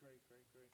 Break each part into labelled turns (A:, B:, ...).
A: Great, great, great.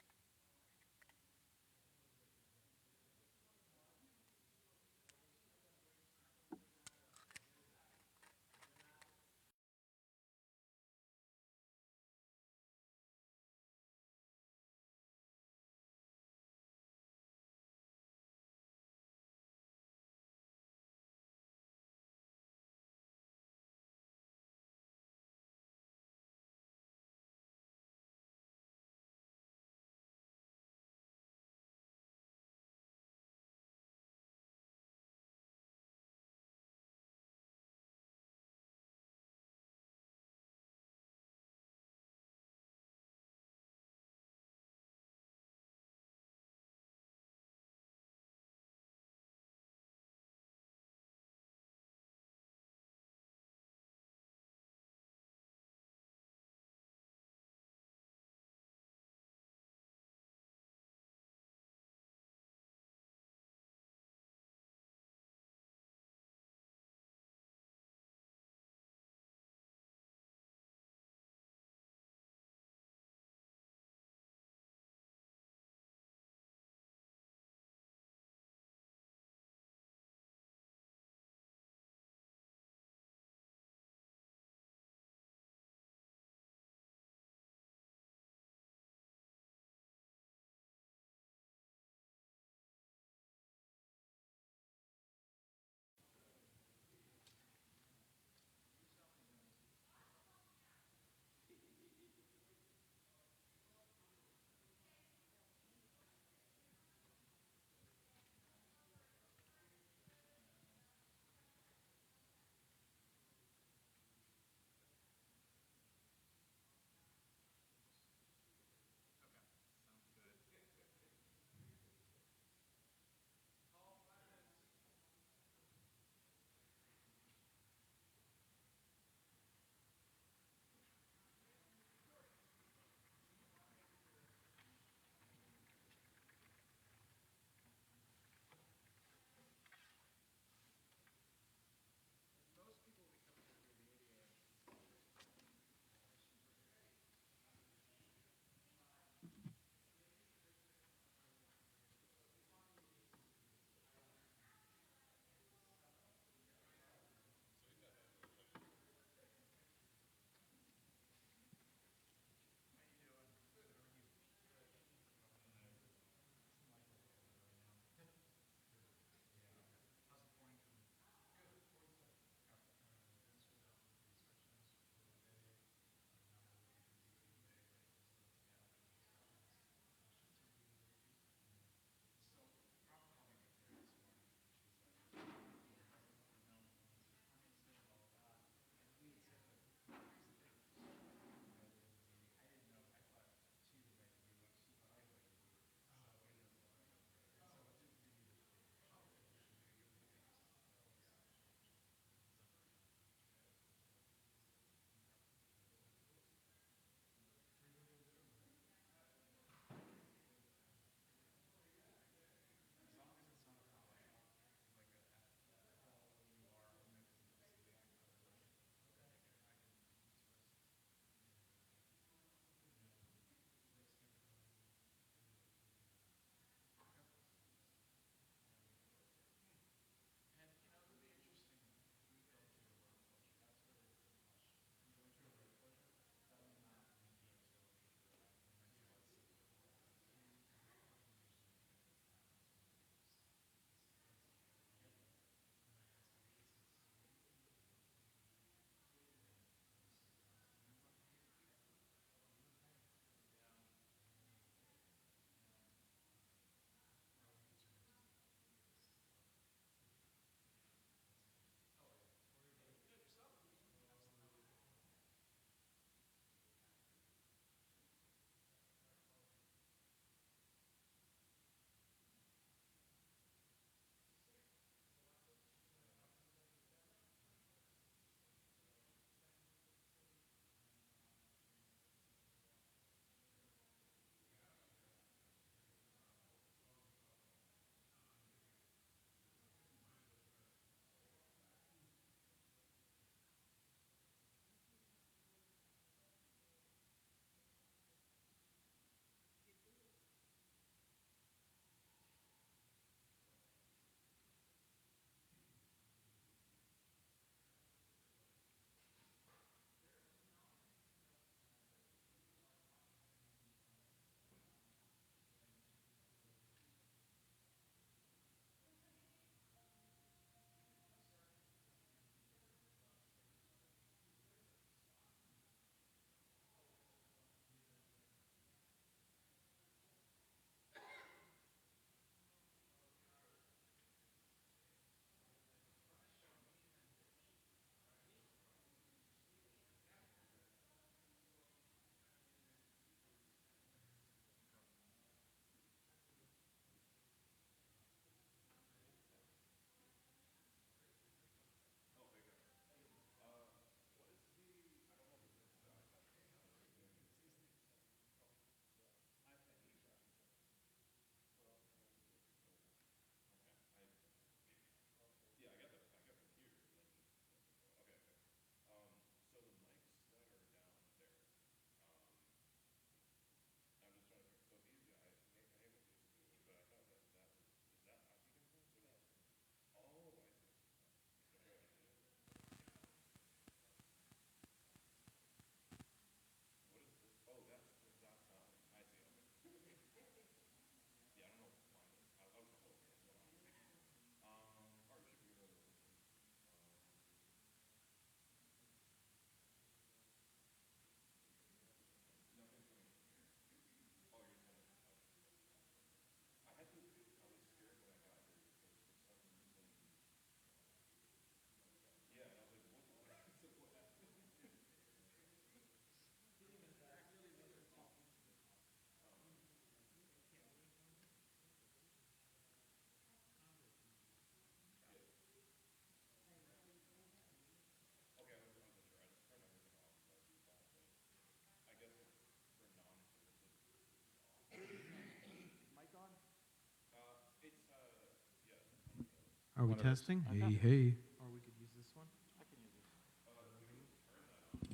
A: Are we
B: one of those.
A: testing?
B: Okay.
A: Hey, hey.
B: Or we could use this one. I can use it.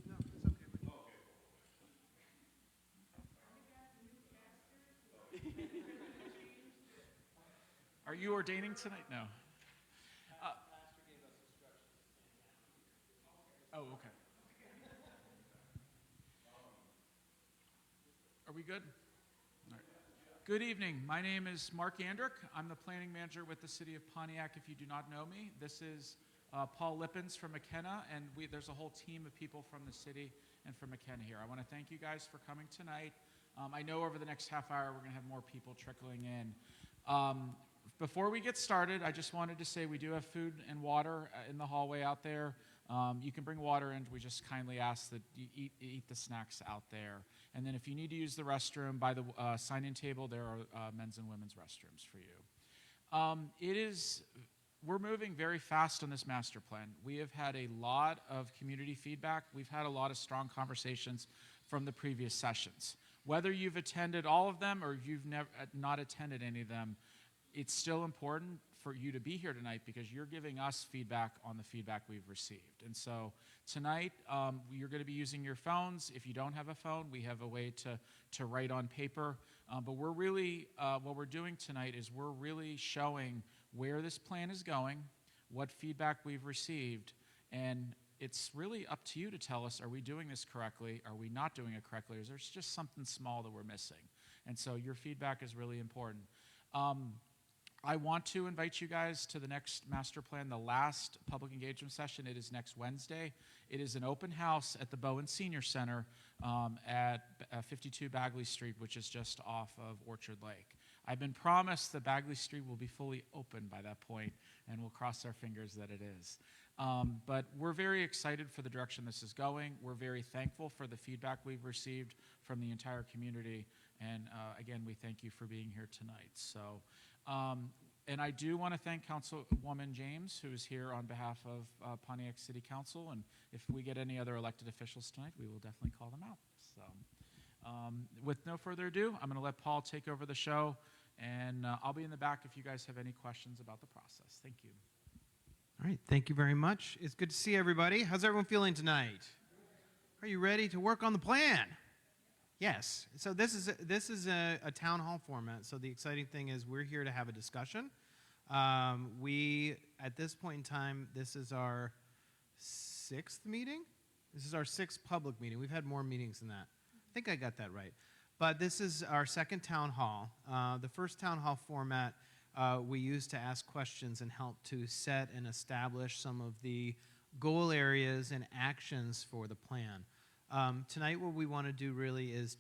A: No, it's okay.
B: Are you ordaining tonight? No. Oh, okay. Are we good? All right. Good evening. My name is Mark Andrick. I'm the planning manager with the city of Pontiac. If you do not know me, this is Paul Lippens from McKenna, and there's a whole team of people from the city and from McKenna here. I want to thank you guys for coming tonight. I know over the next half hour we're going to have more people trickling in. Before we get started, I just wanted to say we do have food and water in the hallway out there. You can bring water in. We just kindly ask that you eat the snacks out there. And then if you need to use the restroom, by the sign-in table, there are men's and women's restrooms for you. We're moving very fast on this master plan. We have had a lot of community feedback. We've had a lot of strong conversations from the previous sessions. Whether you've attended all of them or you've not attended any of them, it's still important for you to be here tonight because you're giving us feedback on the feedback we've received. And so tonight, you're going to be using your phones. If you don't have a phone, we have a way to write on paper. But we're really, what we're doing tonight is we're really showing where this plan is going, what feedback we've received, and it's really up to you to tell us, are we doing this correctly? Are we not doing it correctly? Or is there just something small that we're missing? And so your feedback is really important. I want to invite you guys to the next master plan, the last public engagement session. It is next Wednesday. It is an open house at the Bowen Senior Center at 52 Bagley Street, which is just off of Orchard Lake. I've been promised that Bagley Street will be fully open by that point, and we'll cross our fingers that it is. But we're very excited for the direction this is going. We're very thankful for the feedback we've received from the entire community. And again, we thank you for being here tonight. So, and I do want to thank Councilwoman James, who is here on behalf of Pontiac City Council. And if we get any other elected officials tonight, we will definitely call them out. So, with no further ado, I'm going to let Paul take over the show. And I'll be in the back if you guys have any questions about the process. Thank you.
A: All right, thank you very much. It's good to see everybody. How's everyone feeling tonight? Are you ready to work on the plan? Yes. So this is a town hall format. So the exciting thing is we're here to have a discussion. We, at this point in time, this is our 6th meeting. This is our 6th public meeting. We've had more meetings than that. I think I got that right. But this is our 2nd town hall. The first town hall format we use to ask questions and help to set and establish some of the goal areas and actions for the plan. Tonight what we want to do really is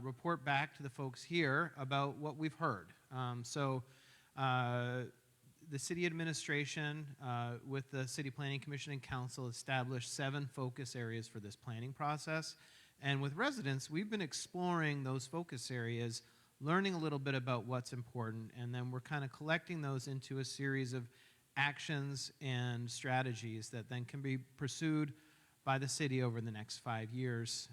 A: report back to the folks here about what we've heard. The city administration with the City Planning Commission and Council established 7 focus areas for this planning process. And with residents, we've been exploring those focus areas, learning a little bit about what's important, and then we're kind of collecting those into a series of actions and strategies that then can be pursued by the city over the next 5 years.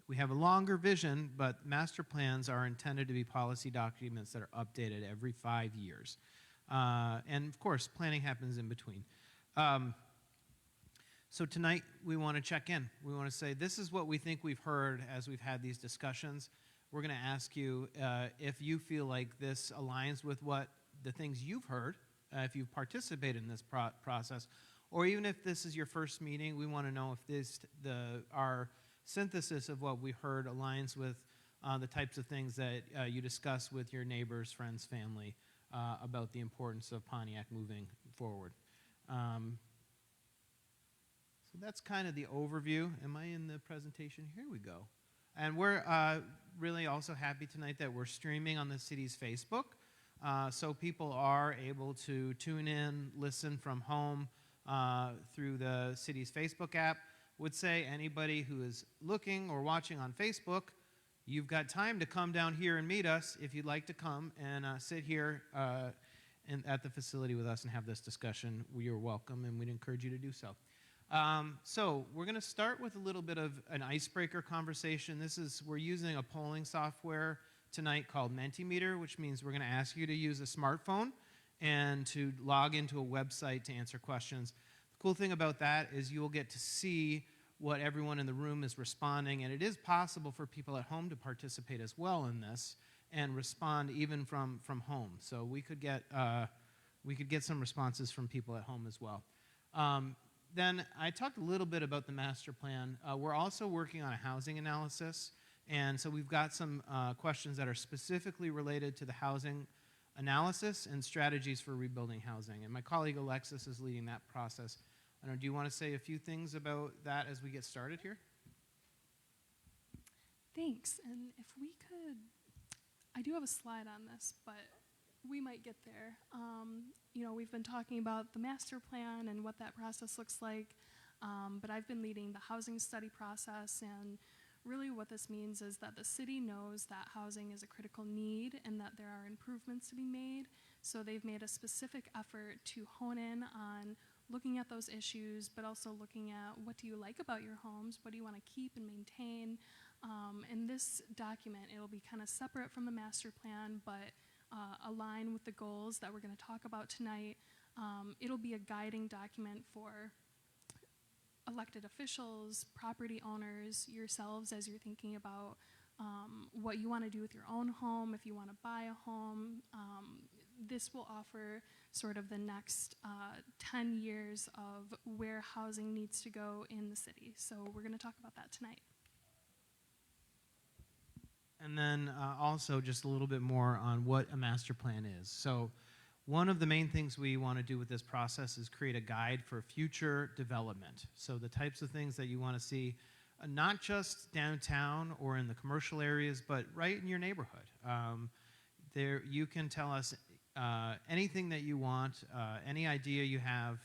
A: We have a longer vision, but master plans are intended to be policy documents that are updated every 5 years. And of course, planning happens in between. So tonight, we want to check in. We want to say, this is what we think we've heard as we've had these discussions. We're going to ask you if you feel like this aligns with what the things you've heard, if you've participated in this process, or even if this is your first meeting, we want to know if our synthesis of what we heard aligns with the types of things that you discuss with your neighbors, friends, family about the importance of Pontiac moving forward. So that's kind of the overview. Am I in the presentation? Here we go. And we're really also happy tonight that we're streaming on the city's Facebook. So people are able to tune in, listen from home through the city's Facebook app. Would say anybody who is looking or watching on Facebook, you've got time to come down here and meet us if you'd like to come and sit here at the facility with us and have this discussion. We are welcome, and we'd encourage you to do so. So we're going to start with a little bit of an icebreaker conversation. We're using a polling software tonight called Mentimeter, which means we're going to ask you to use a smartphone and to log into a website to answer questions. The cool thing about that is you will get to see what everyone in the room is responding, and it is possible for people at home to participate as well in this and respond even from home. So we could get some responses from people at home as well. Then I talked a little bit about the master plan. We're also working on a housing analysis, and so we've got some questions that are specifically related to the housing analysis and strategies for rebuilding housing. And my colleague Alexis is leading that process. I don't know, do you want to say a few things about that as we get started here?
C: Thanks. And if we could, I do have a slide on this, but we might get there. We've been talking about the master plan and what that process looks like, but I've been leading the housing study process, and really what this means is that the city knows that housing is a critical need and that there are improvements to be made. So they've made a specific effort to hone in on looking at those issues, but also looking at what do you like about your homes, what do you want to keep and maintain. In this document, it'll be kind of separate from the master plan, but align with the goals that we're going to talk about tonight. It'll be a guiding document for elected officials, property owners, yourselves as you're thinking about what you want to do with your own home, if you want to buy a home. This will offer sort of the next 10 years of where housing needs to go in the city. So we're going to talk about that tonight.
A: And then also just a little bit more on what a master plan is. So one of the main things we want to do with this process is create a guide for future development. So the types of things that you want to see, not just downtown or in the commercial areas, but right in your neighborhood. There, you can tell us anything that you want, any idea you have.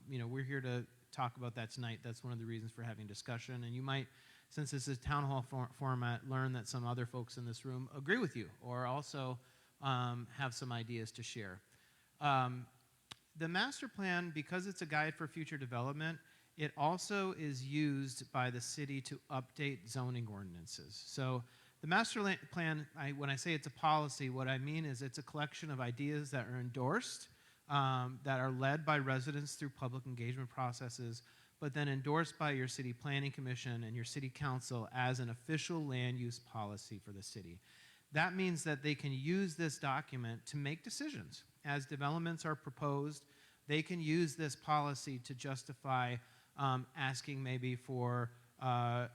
A: We're here to talk about that tonight. That's one of the reasons for having discussion. And you might, since this is a town hall format, learn that some other folks in this room agree with you or also have some ideas to share. The master plan, because it's a guide for future development, it also is used by the city to update zoning ordinances. So the master plan, when I say it's a policy, what I mean is it's a collection of ideas that are endorsed, that are led by residents through public engagement processes, but then endorsed by your city planning commission and your city council as an official land use policy for the city. That means that they can use this document to make decisions. As developments are proposed, they can use this policy to justify asking maybe for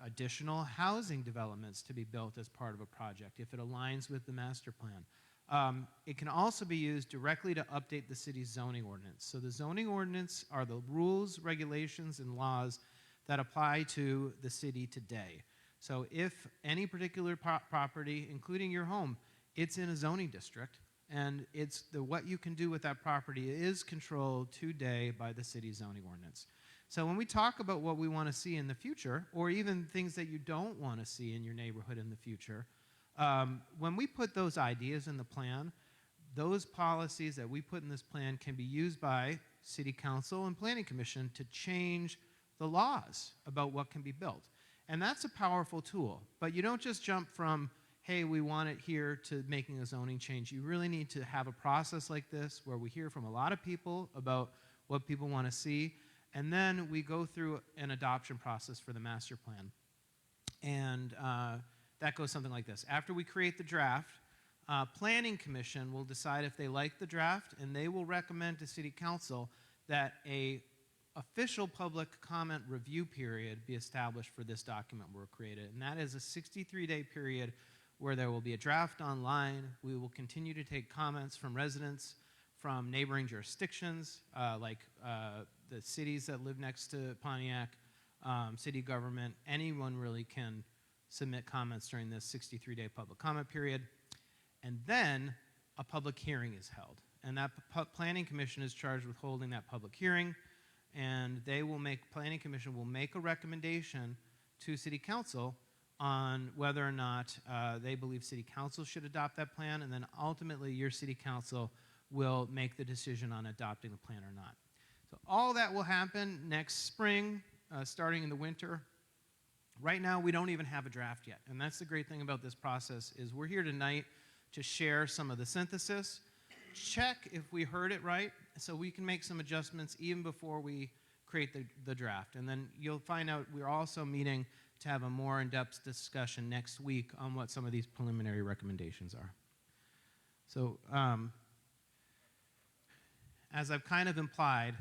A: additional housing developments to be built as part of a project if it aligns with the master plan. It can also be used directly to update the city's zoning ordinance. So the zoning ordinance are the rules, regulations, and laws that apply to the city today. So if any particular property, including your home, it's in a zoning district, and it's what you can do with that property is controlled today by the city zoning ordinance. So when we talk about what we want to see in the future, or even things that you don't want to see in your neighborhood in the future, when we put those ideas in the plan, those policies that we put in this plan can be used by city council and planning commission to change the laws about what can be built. And that's a powerful tool. But you don't just jump from, hey, we want it here, to making a zoning change. You really need to have a process like this where we hear from a lot of people about what people want to see, and then we go through an adoption process for the master plan. And that goes something like this. After we create the draft, planning commission will decide if they like the draft, and they will recommend to city council that a official public comment review period be established for this document we're created. And that is a 63-day period where there will be a draft online. We will continue to take comments from residents from neighboring jurisdictions, like the cities that live next to Pontiac, city government. Anyone really can submit comments during this 63-day public comment period. And then a public hearing is held. And that planning commission is charged with holding that public hearing. And planning commission will make a recommendation to city council on whether or not they believe city council should adopt that plan, and then ultimately your city council will make the decision on adopting the plan or not. So all that will happen next spring, starting in the winter. Right now, we don't even have a draft yet, and that's the great thing about this process is we're here tonight to share some of the synthesis, check if we heard it right so we can make some adjustments even before we create the draft. And then you'll find out we're also meeting to have a more in-depth discussion next week on what some of these preliminary recommendations are. So as I've kind of implied,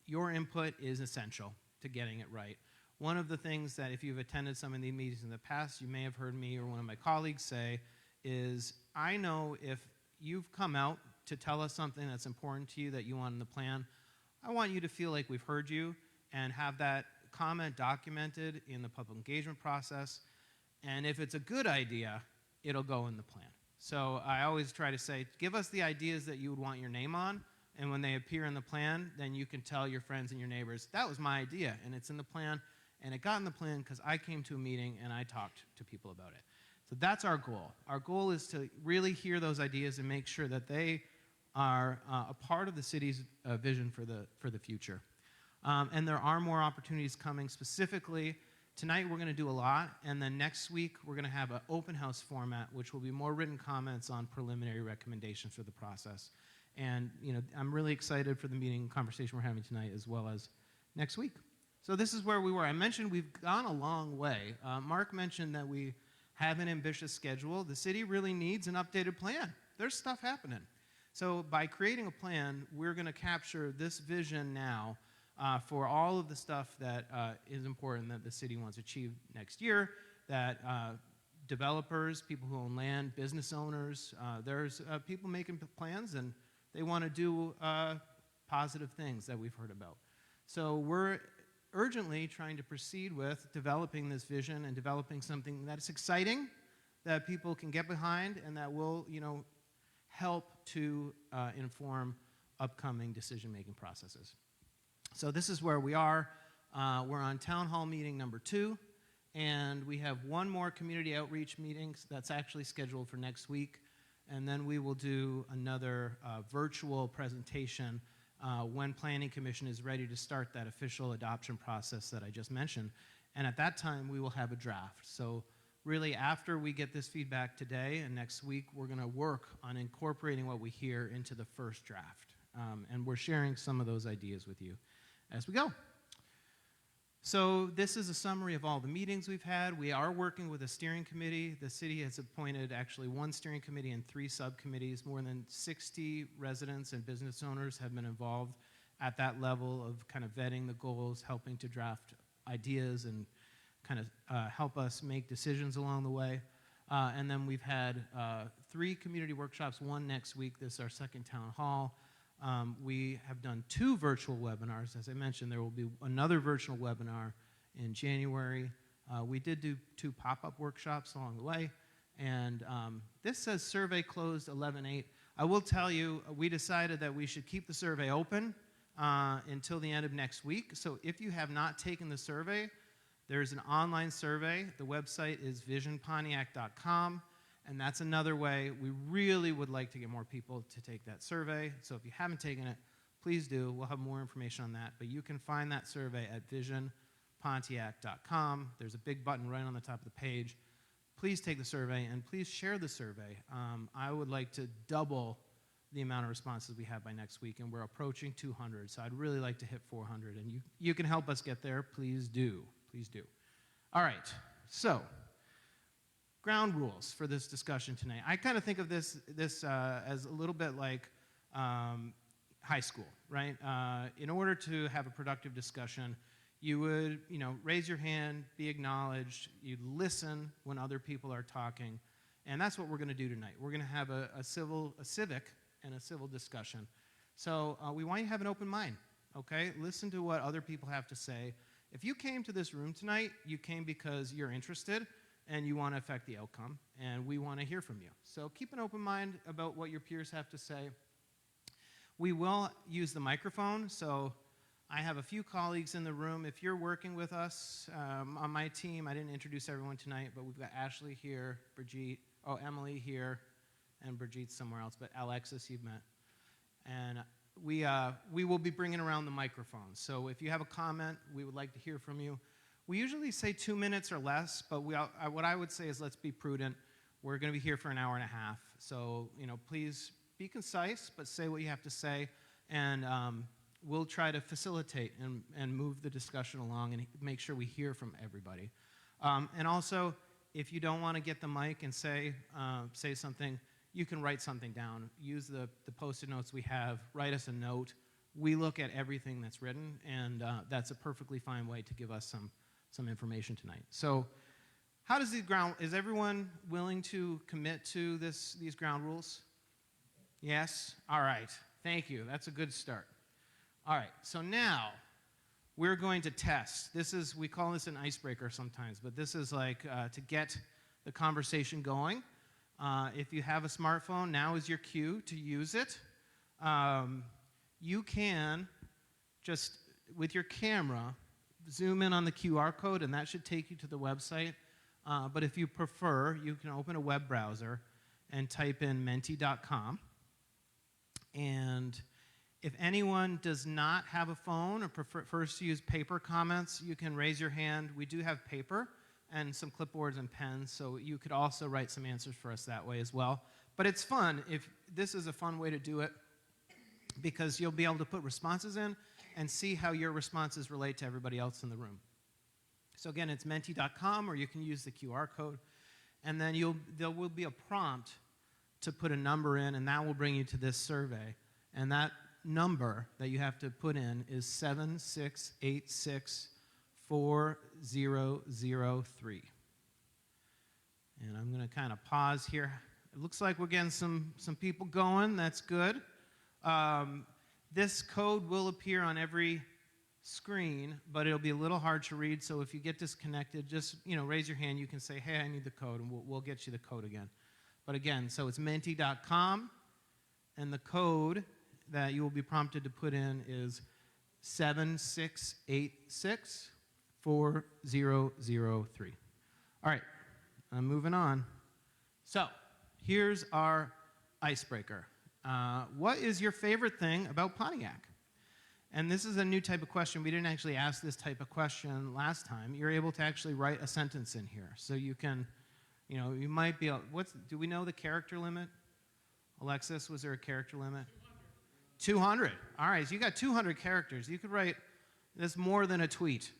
A: your input is essential to getting it right. One of the things that if you've attended some of these meetings in the past, you may have heard me or one of my colleagues say is, I know if you've come out to tell us something that's important to you that you want in the plan, I want you to feel like we've heard you and have that comment documented in the public engagement process. And if it's a good idea, it'll go in the plan. So I always try to say, give us the ideas that you would want your name on, and when they appear in the plan, then you can tell your friends and your neighbors, that was my idea, and it's in the plan, and it got in the plan because I came to a meeting and I talked to people about it. So that's our goal. Our goal is to really hear those ideas and make sure that they are a part of the city's vision for the future. And there are more opportunities coming. Specifically, tonight we're going to do a lot, and then next week we're going to have an open house format, which will be more written comments on preliminary recommendations for the process. And I'm really excited for the meeting conversation we're having tonight as well as next week. So this is where we were. I mentioned we've gone a long way. Mark mentioned that we have an ambitious schedule. The city really needs an updated plan. There's stuff happening. So by creating a plan, we're going to capture this vision now for all of the stuff that is important that the city wants to achieve next year, that developers, people who own land, business owners, there's people making plans and they want to do positive things that we've heard about. So we're urgently trying to proceed with developing this vision and developing something that's exciting, that people can get behind, and that will, help to inform upcoming decision-making processes. So this is where we are. We're on town hall meeting number 2, and we have one more community outreach meeting that's actually scheduled for next week, and then we will do another virtual presentation when Planning Commission is ready to start that official adoption process that I just mentioned. And at that time, we will have a draft. So really, after we get this feedback today and next week, we're going to work on incorporating what we hear into the first draft. And we're sharing some of those ideas with you as we go. So this is a summary of all the meetings we've had. We are working with a steering committee. The city has appointed actually 1 steering committee and 3 subcommittees. More than 60 residents and business owners have been involved at that level of kind of vetting the goals, helping to draft ideas and kind of help us make decisions along the way. And then we've had 3 community workshops, 1 next week. This is our second town hall. We have done 2 virtual webinars. As I mentioned, there will be another virtual webinar in January. We did do 2 pop-up workshops along the way. And this says survey closed 11/8. I will tell you, we decided that we should keep the survey open until the end of next week. So if you have not taken the survey, there's an online survey. The website is visionpontiac.com. And that's another way. We really would like to get more people to take that survey. So if you haven't taken it, please do. We'll have more information on that. But you can find that survey at visionpontiac.com. There's a big button right on the top of the page. Please take the survey, and please share the survey. I would like to double the amount of responses we have by next week, and we're approaching 200. So I'd really like to hit 400. And you can help us get there. Please do. Please do. All right. So ground rules for this discussion tonight. I kind of think of this as a little bit like high school, right? In order to have a productive discussion, you would, raise your hand, be acknowledged. You'd listen when other people are talking, and that's what we're going to do tonight. We're going to have a civic and a civil discussion. So we want you to have an open mind, okay? Listen to what other people have to say. If you came to this room tonight, you came because you're interested and you want to affect the outcome, and we want to hear from you. So keep an open mind about what your peers have to say. We will use the microphone, so I have a few colleagues in the room. If you're working with us on my team, I didn't introduce everyone tonight, but we've got Ashley here, Emily here, and Brigitte somewhere else, but Alexis you've met. And we will be bringing around the microphone. So if you have a comment, we would like to hear from you. We usually say 2 minutes or less, but what I would say is let's be prudent. We're going to be here for an hour and a half. So, please be concise, but say what you have to say, and we'll try to facilitate and move the discussion along and make sure we hear from everybody. And also, if you don't want to get the mic and say something, you can write something down. Use the Post-it notes we have. Write us a note. We look at everything that's written, and that's a perfectly fine way to give us some information tonight. So how does is everyone willing to commit to these ground rules? Yes? All right. Thank you. That's a good start. All right. So now we're going to test. We call this an icebreaker sometimes, but this is like to get the conversation going. If you have a smartphone, now is your cue to use it. You can just, with your camera, zoom in on the QR code, and that should take you to the website. But if you prefer, you can open a web browser and type in menti.com. And if anyone does not have a phone or prefers to use paper comments, you can raise your hand. We do have paper and some clipboards and pens, so you could also write some answers for us that way as well. But it's fun. This is a fun way to do it because you'll be able to put responses in and see how your responses relate to everybody else in the room. So again, it's menti.com, or you can use the QR code. And then there will be a prompt to put a number in, and that will bring you to this survey. And that number that you have to put in is 76864003. And I'm going to kind of pause here. It looks like we're getting some people going. That's good. This code will appear on every screen, but it'll be a little hard to read. So if you get disconnected, just raise your hand. You can say, "Hey, I need the code," and we'll get you the code again. But again, so it's menti.com, and the code that you will be prompted to put in is 76864003. All right, I'm moving on. So here's our icebreaker. What is your favorite thing about Pontiac? And this is a new type of question. We didn't actually ask this type of question last time. You're able to actually write a sentence in here. So you can, you might be, do we know the character limit? Alexis, was there a character limit? 200. All right, so you got 200 characters. You could write, that's more than a tweet.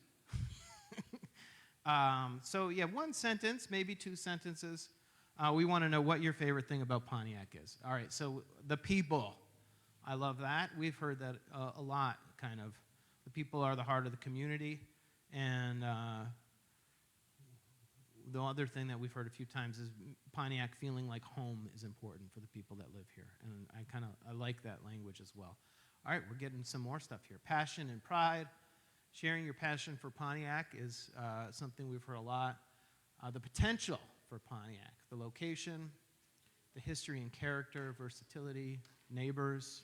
A: So yeah, one sentence, maybe two sentences. We want to know what your favorite thing about Pontiac is. All right, so the people. I love that. We've heard that a lot, kind of. The people are the heart of the community. And the other thing that we've heard a few times is Pontiac feeling like home is important for the people that live here. And I like that language as well. All right, we're getting some more stuff here. Passion and pride. Sharing your passion for Pontiac is something we've heard a lot. The potential for Pontiac. The location, the history and character, versatility, neighbors.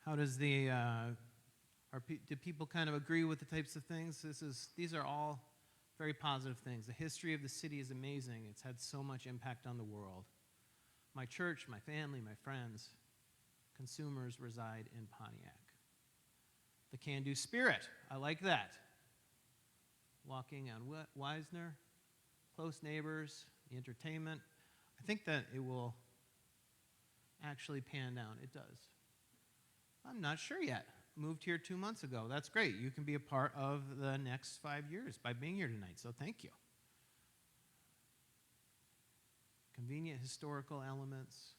A: How does do people kind of agree with the types of things? These are all very positive things. The history of the city is amazing. It's had so much impact on the world. My church, my family, my friends, consumers reside in Pontiac. The can-do spirit, I like that. Walking on Wisner, close neighbors, the entertainment. I think that it will actually pan down. It does. I'm not sure yet. Moved here 2 months ago. That's great. You can be a part of the next 5 years by being here tonight, so thank you. Convenient historical elements.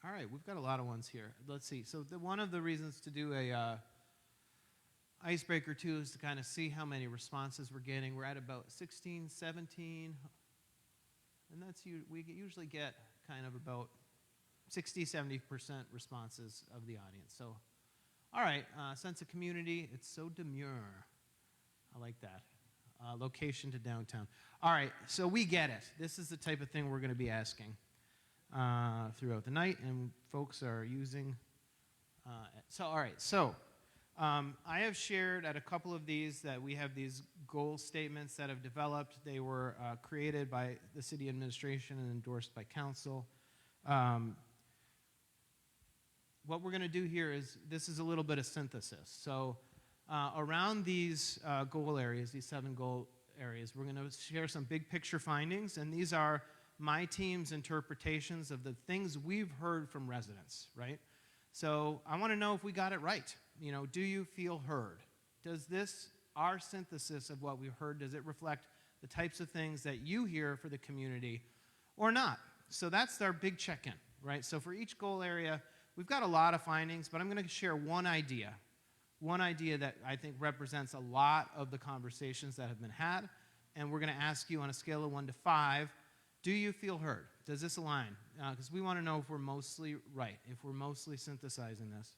A: All right, we've got a lot of ones here. Let's see. So one of the reasons to do a icebreaker, too, is to kind of see how many responses we're getting. We're at about 16, 17, and we usually get kind of about 60, 70% responses of the audience. So, all right, sense of community. It's so demure. I like that. Location to downtown. All right, so we get it. This is the type of thing we're going to be asking throughout the night, and folks are using it. All right, so I have shared at a couple of these that we have these goal statements that have developed. They were created by the city administration and endorsed by council. What we're going to do here is, this is a little bit of synthesis. So around these goal areas, these 7 goal areas, we're going to share some big picture findings, and these are my team's interpretations of the things we've heard from residents, right? So I want to know if we got it right. Do you feel heard? Does this, our synthesis of what we've heard, does it reflect the types of things that you hear for the community or not? So that's our big check-in, right? So for each goal area, we've got a lot of findings, but I'm going to share one idea that I think represents a lot of the conversations that have been had, and we're going to ask you on a scale of 1 to 5, do you feel heard? Does this align? Because we want to know if we're mostly right, if we're mostly synthesizing this.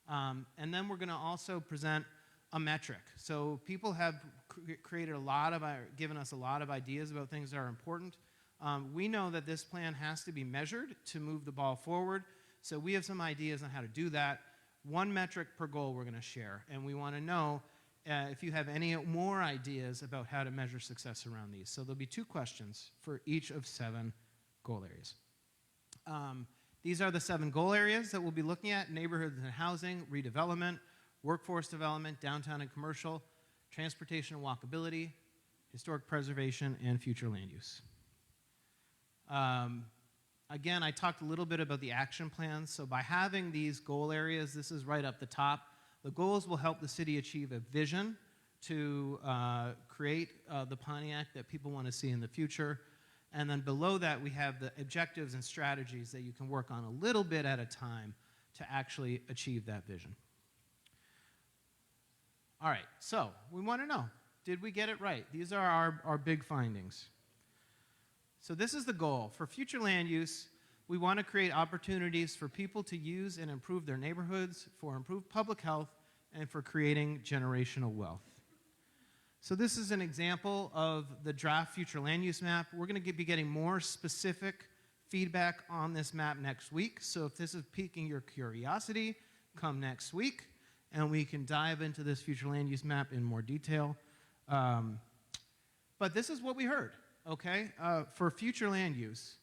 A: And then we're going to also present a metric. So people have created given us a lot of ideas about things that are important. We know that this plan has to be measured to move the ball forward. So we have some ideas on how to do that. One metric per goal we're going to share. And we want to know if you have any more ideas about how to measure success around these. So there'll be 2 questions for each of 7 goal areas. These are the 7 goal areas that we'll be looking at: neighborhoods and housing, redevelopment, workforce development, downtown and commercial, transportation and walkability, historic preservation, and future land use. Again, I talked a little bit about the action plans. So by having these goal areas, this is right up the top, the goals will help the city achieve a vision to create the Pontiac that people want to see in the future. And then below that, we have the objectives and strategies that you can work on a little bit at a time to actually achieve that vision. All right, so we want to know, did we get it right? These are our big findings. So this is the goal. For future land use, we want to create opportunities for people to use and improve their neighborhoods, for improved public health, and for creating generational wealth. So this is an example of the draft future land use map. We're going to be getting more specific feedback on this map next week. So if this is piquing your curiosity, come next week, and we can dive into this future land use map in more detail. But this is what we heard, okay? For future land use,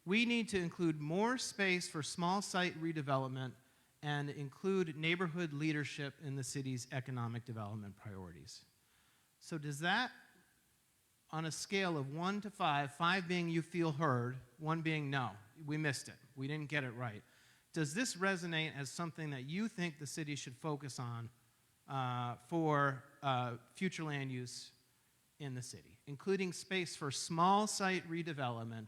A: we need to include more space for small site redevelopment and include neighborhood leadership in the city's economic development priorities. So does that, on a scale of 1 to 5, 5 being you feel heard, 1 being no, we missed it, we didn't get it right, does this resonate as something that you think the city should focus on for future land use in the city, including space for small site redevelopment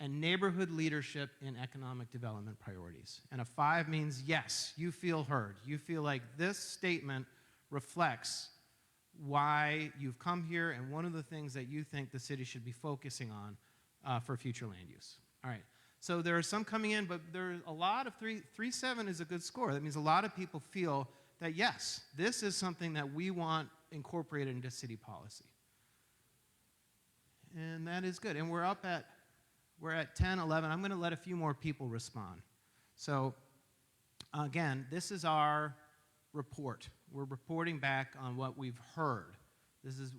A: and neighborhood leadership in economic development priorities? And a 5 means yes, you feel heard. You feel like this statement reflects why you've come here and one of the things that you think the city should be focusing on for future land use. All right, so there are some coming in, but there's a lot of 3.7 is a good score. That means a lot of people feel that yes, this is something that we want incorporated into city policy. And that is good. And we're at 10, 11. I'm going to let a few more people respond. So again, this is our report. We're reporting back on what we've heard. This is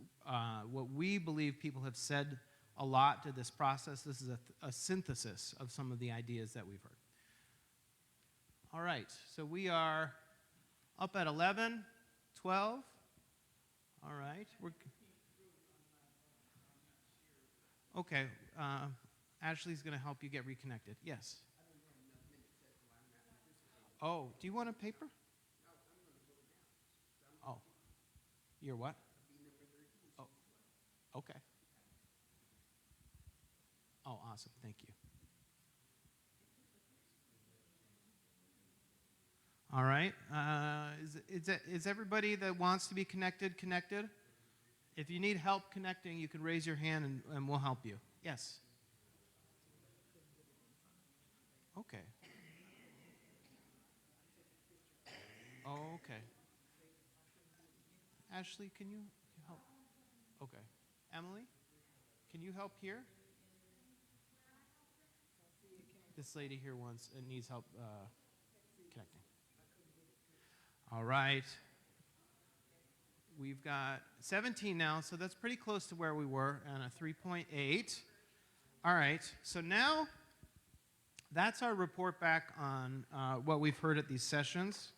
A: what we believe people have said a lot to this process. This is a synthesis of some of the ideas that we've heard. All right, so we are up at 11, 12. All right. Okay. Ashley's going to help you get reconnected. Yes. Oh, do you want a paper? Oh. You're what? Oh, okay. Oh, awesome. Thank you. All right. Is everybody that wants to be connected connected? If you need help connecting, you can raise your hand and we'll help you. Yes. Okay. Oh, okay. Ashley, can you help? Okay. Emily, can you help here? This lady here needs help connecting. All right. We've got 17 now, so that's pretty close to where we were, and a 3.8. All right, so now that's our report back on what we've heard at these sessions.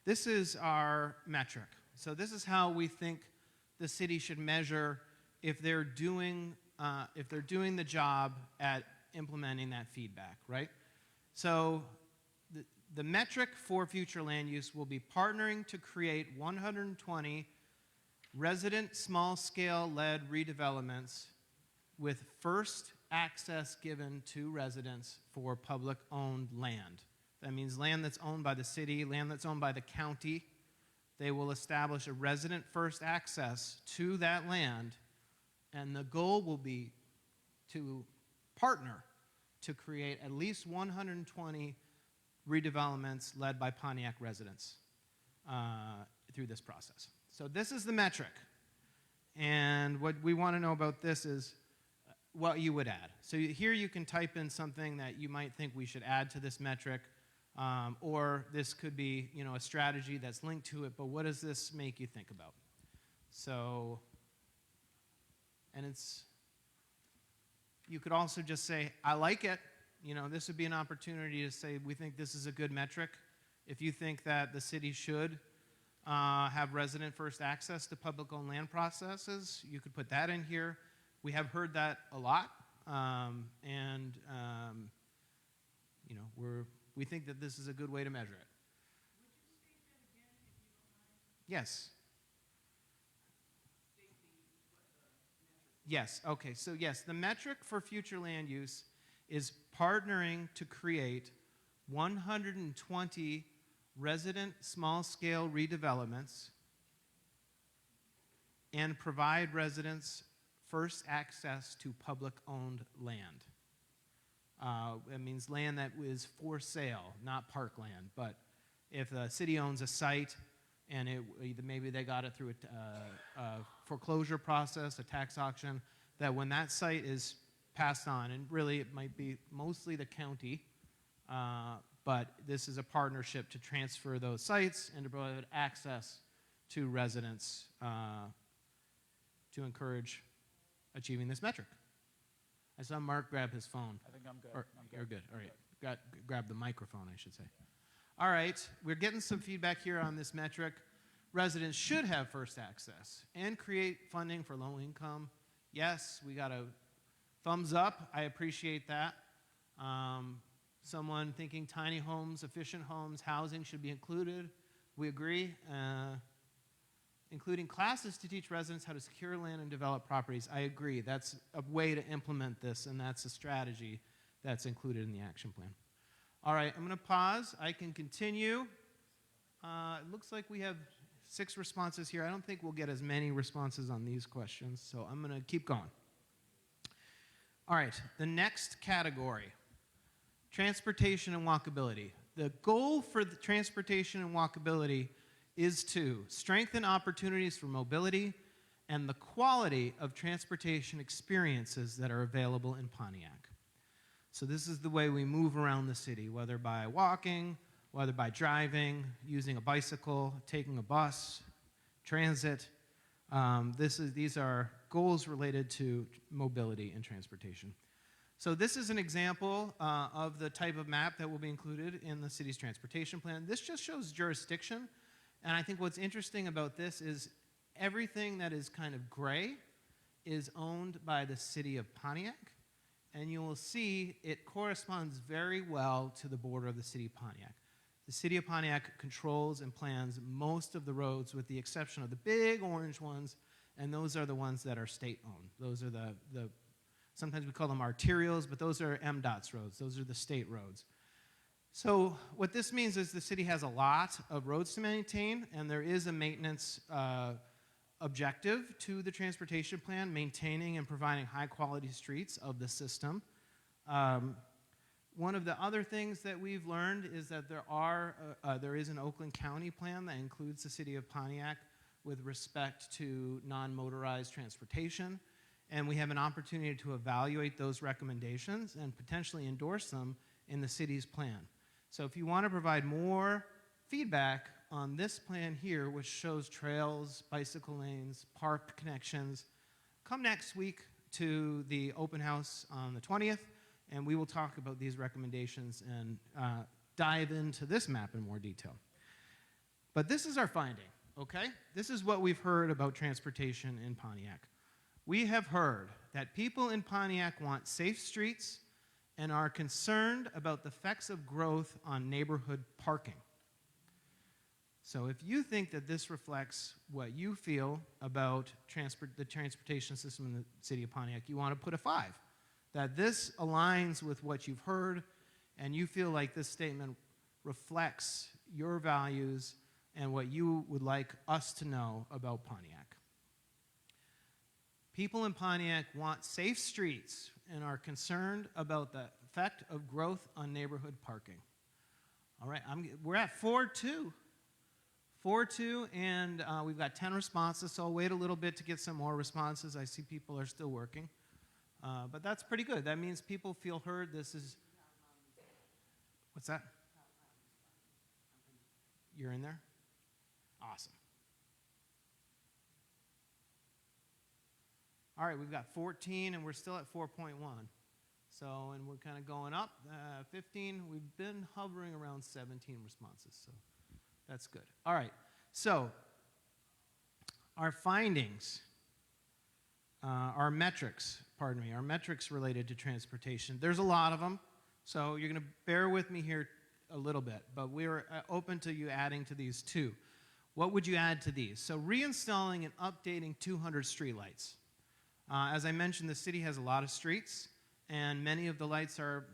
A: This is our metric. So this is how we think the city should measure if they're doing if they're doing the job at implementing that feedback, right? So the metric for future land use will be partnering to create 120 resident small-scale led redevelopments with first access given to residents for public-owned land. That means land that's owned by the city, land that's owned by the county. They will establish a resident first access to that land, and the goal will be to partner to create at least 120 redevelopments led by Pontiac residents through this process. So this is the metric. And what we want to know about this is what you would add. So here you can type in something that you might think we should add to this metric, or this could be, you know, a strategy that's linked to it, but what does this make you think about? So, and you could also just say, I like it. You know, this would be an opportunity to say, we think this is a good metric. If you think that the city should have resident first access to public-owned land processes, you could put that in here. We have heard that a lot, you know, we think that this is a good way to measure it.
D: Would you state that again, if you don't mind?
A: Yes.
D: State what the metric.
A: Yes, okay, so yes, the metric for future land use is partnering to create 120 resident small-scale redevelopments and provide residents first access to public-owned land. It means land that is for sale, not parkland. But if the city owns a site and maybe they got it through a foreclosure process, a tax auction, that when that site is passed on, and really it might be mostly the county, but this is a partnership to transfer those sites and to provide access to residents to encourage achieving this metric. I saw Mark grab his phone.
B: I think I'm good.
A: Or,
B: I'm good.
A: you're good. All right. Grab the microphone, I should say. All right. We're getting some feedback here on this metric. Residents should have first access and create funding for low income. Yes, we got a thumbs up. I appreciate that. Someone thinking tiny homes, efficient homes, housing should be included. We agree. Including classes to teach residents how to secure land and develop properties. I agree. That's a way to implement this, and that's a strategy that's included in the action plan. All right, I'm going to pause. I can continue. It looks like we have 6 responses here. I don't think we'll get as many responses on these questions, so I'm going to keep going. All right, the next category, transportation and walkability. The goal for the transportation and walkability is to strengthen opportunities for mobility and the quality of transportation experiences that are available in Pontiac. So this is the way we move around the city, whether by walking, whether by driving, using a bicycle, taking a bus, transit. These are goals related to mobility and transportation. So this is an example of the type of map that will be included in the city's transportation plan. This just shows jurisdiction. And I think what's interesting about this is everything that is kind of gray is owned by the city of Pontiac. And you will see it corresponds very well to the border of the city of Pontiac. The city of Pontiac controls and plans most of the roads with the exception of the big orange ones, and those are the ones that are state-owned. Those are sometimes we call them arterials, but those are MDOT's roads. Those are the state roads. So what this means is the city has a lot of roads to maintain, and there is a maintenance objective to the transportation plan, maintaining and providing high-quality streets of the system. One of the other things that we've learned is that there is an Oakland County plan that includes the city of Pontiac with respect to non-motorized transportation, and we have an opportunity to evaluate those recommendations and potentially endorse them in the city's plan. So if you want to provide more feedback on this plan here, which shows trails, bicycle lanes, park connections, come next week to the open house on the 20th, and we will talk about these recommendations and dive into this map in more detail. But this is our finding, okay? This is what we've heard about transportation in Pontiac. We have heard that people in Pontiac want safe streets and are concerned about the effects of growth on neighborhood parking. So if you think that this reflects what you feel about the transportation system in the city of Pontiac, you want to put a 5. That this aligns with what you've heard and you feel like this statement reflects your values and what you would like us to know about Pontiac. People in Pontiac want safe streets and are concerned about the effect of growth on neighborhood parking. All right, we're at 4-2. 4-2, and we've got 10 responses, so I'll wait a little bit to get some more responses. I see people are still working. But that's pretty good. That means people feel heard. This is... What's that? You're in there? Awesome. All right, we've got 14, and we're still at 4.1. So, and we're kind of going up. 15, we've been hovering around 17 responses, so that's good. All right, so our findings, our metrics related to transportation. There's a lot of them, so you're going to bear with me here a little bit, but we're open to you adding to these too. What would you add to these? So reinstalling and updating 200 streetlights. As I mentioned, the city has a lot of streets, and many of the lights are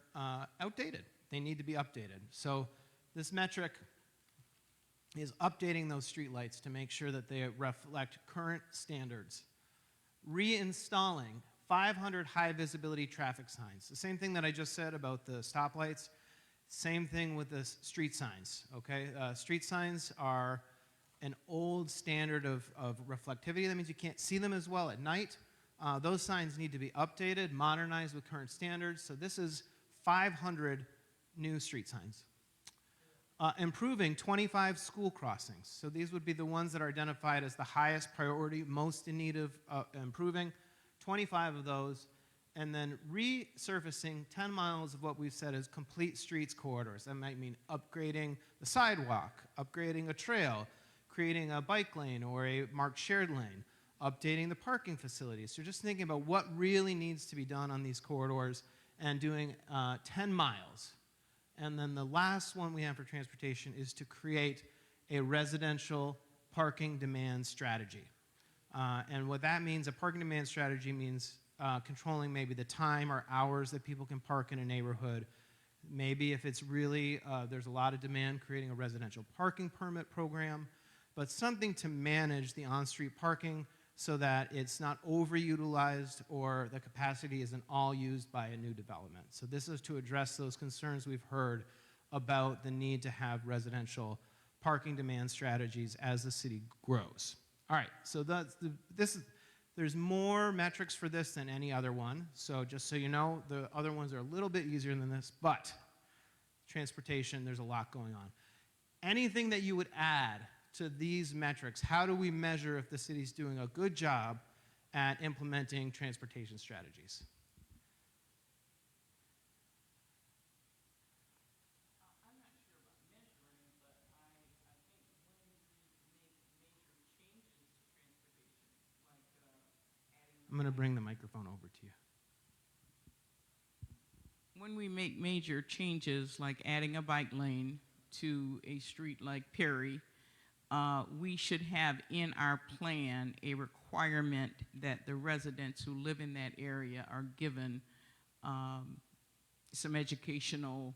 A: outdated. They need to be updated. So this metric is updating those streetlights to make sure that they reflect current standards. Reinstalling 500 high-visibility traffic signs. The same thing that I just said about the stoplights, same thing with the street signs, okay? Street signs are an old standard of reflectivity. That means you can't see them as well at night. Those signs need to be updated, modernized with current standards. So this is 500 new street signs. Improving 25 school crossings. So these would be the ones that are identified as the highest priority, most in need of improving. 25 of those. And then resurfacing 10 miles of what we've said is complete streets corridors. That might mean upgrading the sidewalk, upgrading a trail, creating a bike lane or a marked shared lane, updating the parking facilities. So just thinking about what really needs to be done on these corridors and doing 10 miles. And then the last one we have for transportation is to create a residential parking demand strategy. And what that means, a parking demand strategy means controlling maybe the time or hours that people can park in a neighborhood. Maybe if it's really, there's a lot of demand, creating a residential parking permit program, but something to manage the on-street parking so that it's not overutilized or the capacity isn't all used by a new development. So this is to address those concerns we've heard about the need to have residential parking demand strategies as the city grows. All right, so there's more metrics for this than any other one. So just so you know, the other ones are a little bit easier than this, but transportation, there's a lot going on. Anything that you would add to these metrics? How do we measure if the city's doing a good job at implementing transportation strategies?
E: I'm not sure about measuring, but I think when we make major changes to transportation, like adding...
A: I'm going to bring the microphone over to you.
E: When we make major changes, like adding a bike lane to a street like Perry, we should have in our plan a requirement that the residents who live in that area are given some educational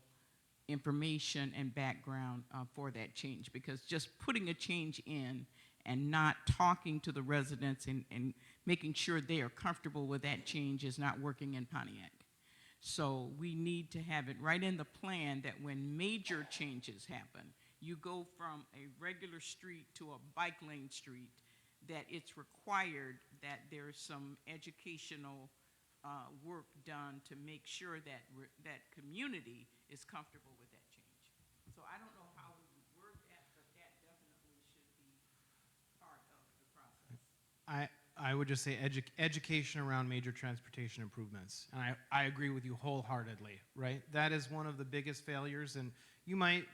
E: information and background for that change, because just putting a change in and not talking to the residents and making sure they are comfortable with that change is not working in Pontiac. So we need to have it right in the plan that when major changes happen, you go from a regular street to a bike lane street, that it's required that there's some educational work done to make sure that that community is comfortable with that change. So I don't know how we would word that, but that definitely should be part of the process.
A: I would just say education around major transportation improvements. And I agree with you wholeheartedly, right? That is one of the biggest failures. And you might,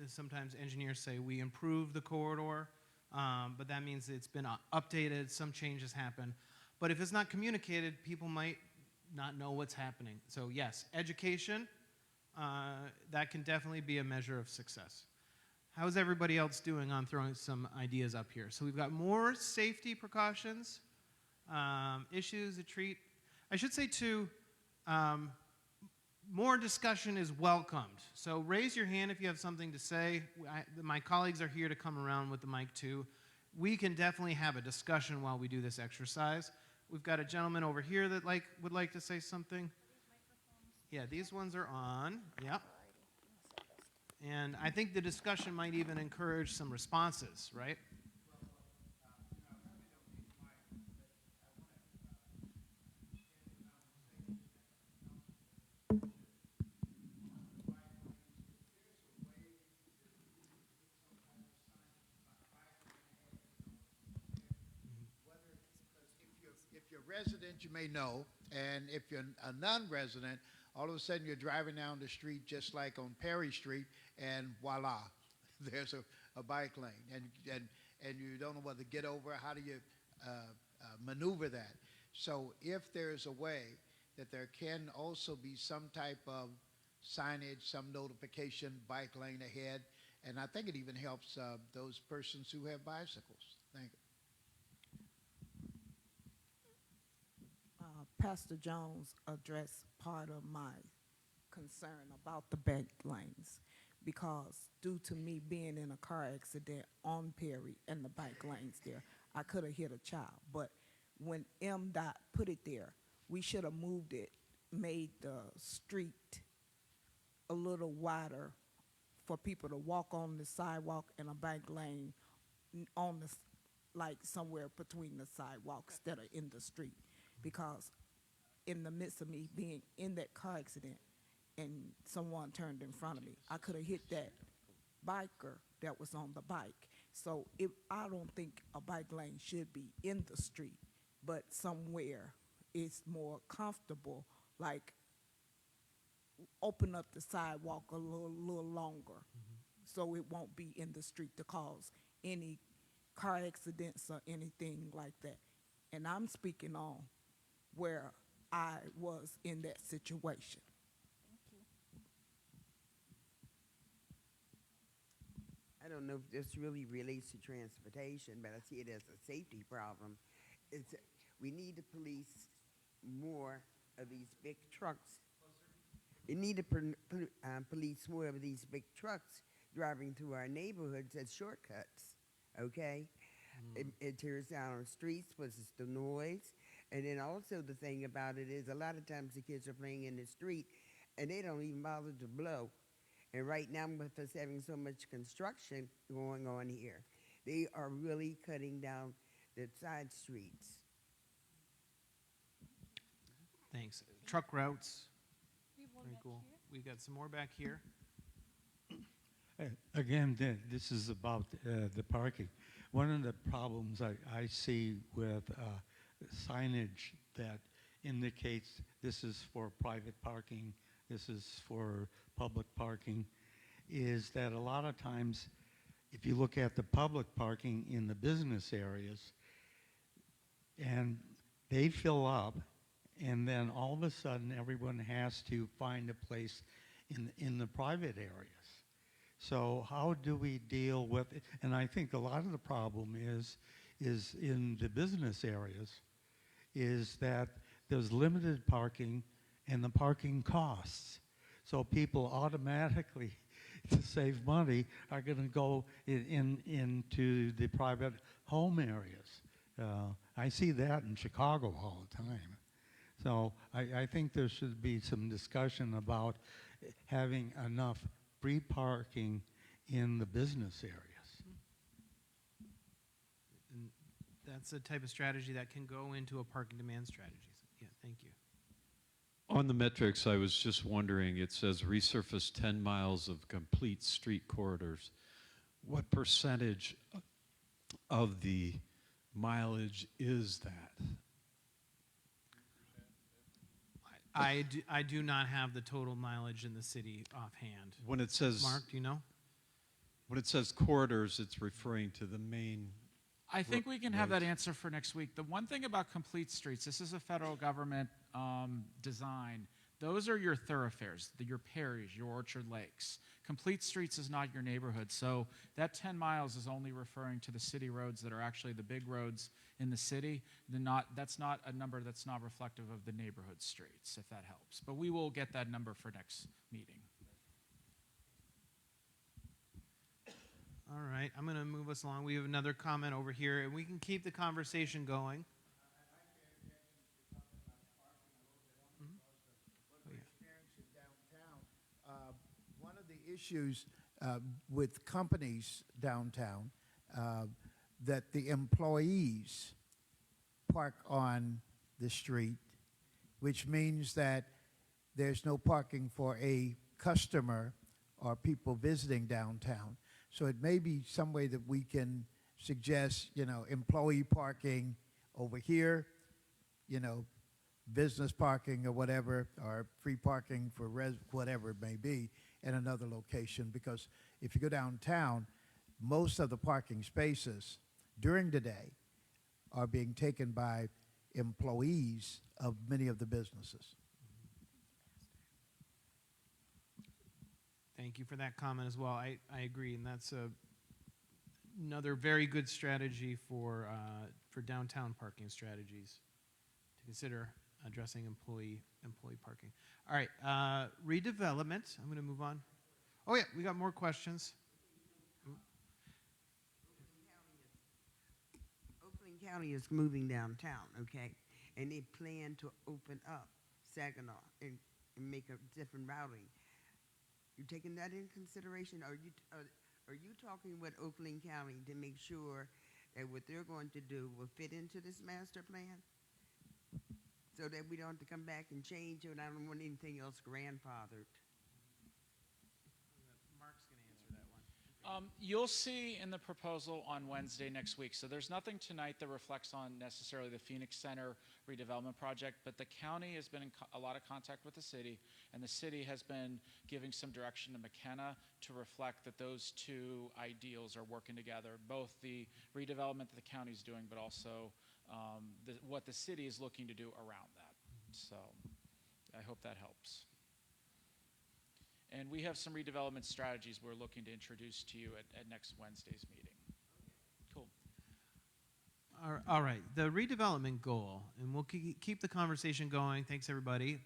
A: sometimes engineers say we improved the corridor, but that means it's been updated, some changes happen. But if it's not communicated, people might not know what's happening. So yes, education, that can definitely be a measure of success. How's everybody else doing on throwing some ideas up here? So we've got more safety precautions, issues to treat. I should say too, more discussion is welcomed. So raise your hand if you have something to say. My colleagues are here to come around with the mic too. We can definitely have a discussion while we do this exercise. We've got a gentleman over here that would like to say something. Yeah, these ones are on. Yep. And I think the discussion might even encourage some responses, right?
F: If you're a resident, you may know, and if you're a non-resident, all of a sudden you're driving down the street just like on Perry Street, and voila, there's a bike lane, and you don't know whether to get over. How do you maneuver that? So if there's a way that there can also be some type of signage, some notification, bike lane ahead, and I think it even helps those persons who have bicycles. Thank you.
G: Pastor Jones addressed part of my concern about the bike lanes because due to me being in a car accident on Perry and the bike lanes there, I could have hit a child. But when MDOT put it there, we should have moved it, made the street a little wider for people to walk on the sidewalk and a bike lane on the, like somewhere between the sidewalks that are in the street. Because in the midst of me being in that car accident and someone turned in front of me, I could have hit that biker that was on the bike. So I don't think a bike lane should be in the street, but somewhere it's more comfortable, like open up the sidewalk a little longer so it won't be in the street to cause any car accidents or anything like that. And I'm speaking on where I was in that situation.
H: I don't know if this really relates to transportation, but I see it as a safety problem. We need to police more of these big trucks. We need to police more of these big trucks driving through our neighborhoods as shortcuts, okay? It tears down our streets, puts the noise. And then also the thing about it is a lot of times the kids are playing in the street and they don't even bother to blow. And right now with us having so much construction going on here, they are really cutting down the side streets.
A: Thanks. Truck routes,
C: We have one
A: very
C: back
A: cool.
C: here.
A: We got some more back here.
I: Again, this is about the parking. One of the problems I see with signage that indicates this is for private parking, this is for public parking, is that a lot of times, if you look at the public parking in the business areas, and they fill up, and then all of a sudden everyone has to find a place in the private areas. So how do we deal with it? And I think a lot of the problem is in the business areas, is that there's limited parking and the parking costs. So people automatically, to save money, are going to go into the private home areas. I see that in Chicago all the time. So I think there should be some discussion about having enough free parking in the business areas.
A: And that's a type of strategy that can go into a parking demand strategy. Yeah, thank you.
J: On the metrics, I was just wondering, it says resurface 10 miles of complete street corridors. What percentage of the mileage is that?
A: I do not have the total mileage in the city offhand.
J: When it says
A: Mark, do you know?
J: when it says corridors, it's referring to the main
B: I think we can have that
J: roads.
B: answer for next week. The one thing about complete streets, this is a federal government design. Those are your thoroughfares, your Perrys, your Orchard Lakes. Complete streets is not your neighborhood. So that 10 miles is only referring to the city roads that are actually the big roads in the city. That's not a number that's not reflective of the neighborhood streets, if that helps. But we will get that number for next meeting.
A: All right, I'm going to move us along. We have another comment over here, and we can keep the conversation going.
F: Experiencing downtown, one of the issues with companies downtown that the employees park on the street, which means that there's no parking for a customer or people visiting downtown. So it may be some way that we can suggest, employee parking over here, business parking or whatever, or free parking for whatever it may be in another location. Because if you go downtown, most of the parking spaces during the day are being taken by employees of many of the businesses.
A: Thank you for that comment as well. I agree, and that's another very good strategy for downtown parking strategies to consider addressing employee parking. All right, redevelopment. I'm going to move on. Oh yeah, we got more questions.
H: Oakland County is moving downtown, okay? And they plan to open up Saginaw and make a different routing. You taking that in consideration? Are you talking with Oakland County to make sure that what they're going to do will fit into this master plan? So that we don't have to come back and change it, and I don't want anything else grandfathered.
A: Mark's going to answer that one.
B: You'll see in the proposal on Wednesday next week. So there's nothing tonight that reflects on necessarily the Phoenix Center redevelopment project, but the county has been in a lot of contact with the city, and the city has been giving some direction to McKenna to reflect that those two ideals are working together, both the redevelopment that the county is doing, but also what the city is looking to do around that. So I hope that helps. And we have some redevelopment strategies we're looking to introduce to you at next Wednesday's meeting. Cool.
A: All right, the redevelopment goal, and we'll keep the conversation going. Thanks, everybody.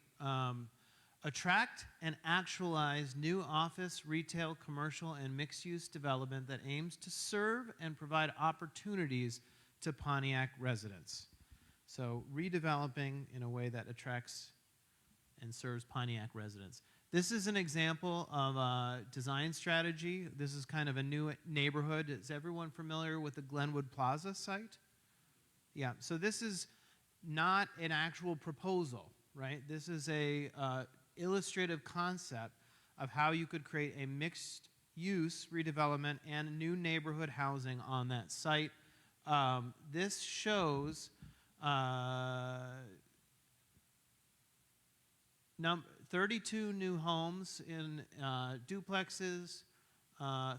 A: Attract and actualize new office, retail, commercial, and mixed-use development that aims to serve and provide opportunities to Pontiac residents. So redeveloping in a way that attracts and serves Pontiac residents. This is an example of a design strategy. This is kind of a new neighborhood. Is everyone familiar with the Glenwood Plaza site? Yeah, so this is not an actual proposal, right? This is a illustrative concept of how you could create a mixed-use redevelopment and new neighborhood housing on that site. This shows 32 new homes in duplexes,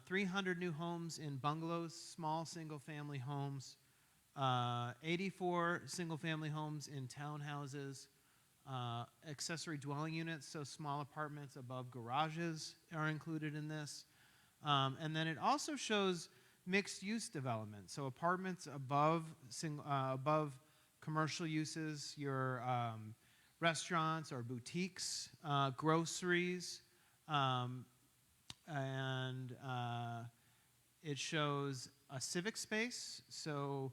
A: 300 new homes in bungalows, small single-family homes, 84 single-family homes in townhouses, accessory dwelling units, so small apartments above garages are included in this. And then it also shows mixed-use development, so apartments above commercial uses, your restaurants or boutiques, groceries, and it shows a civic space, so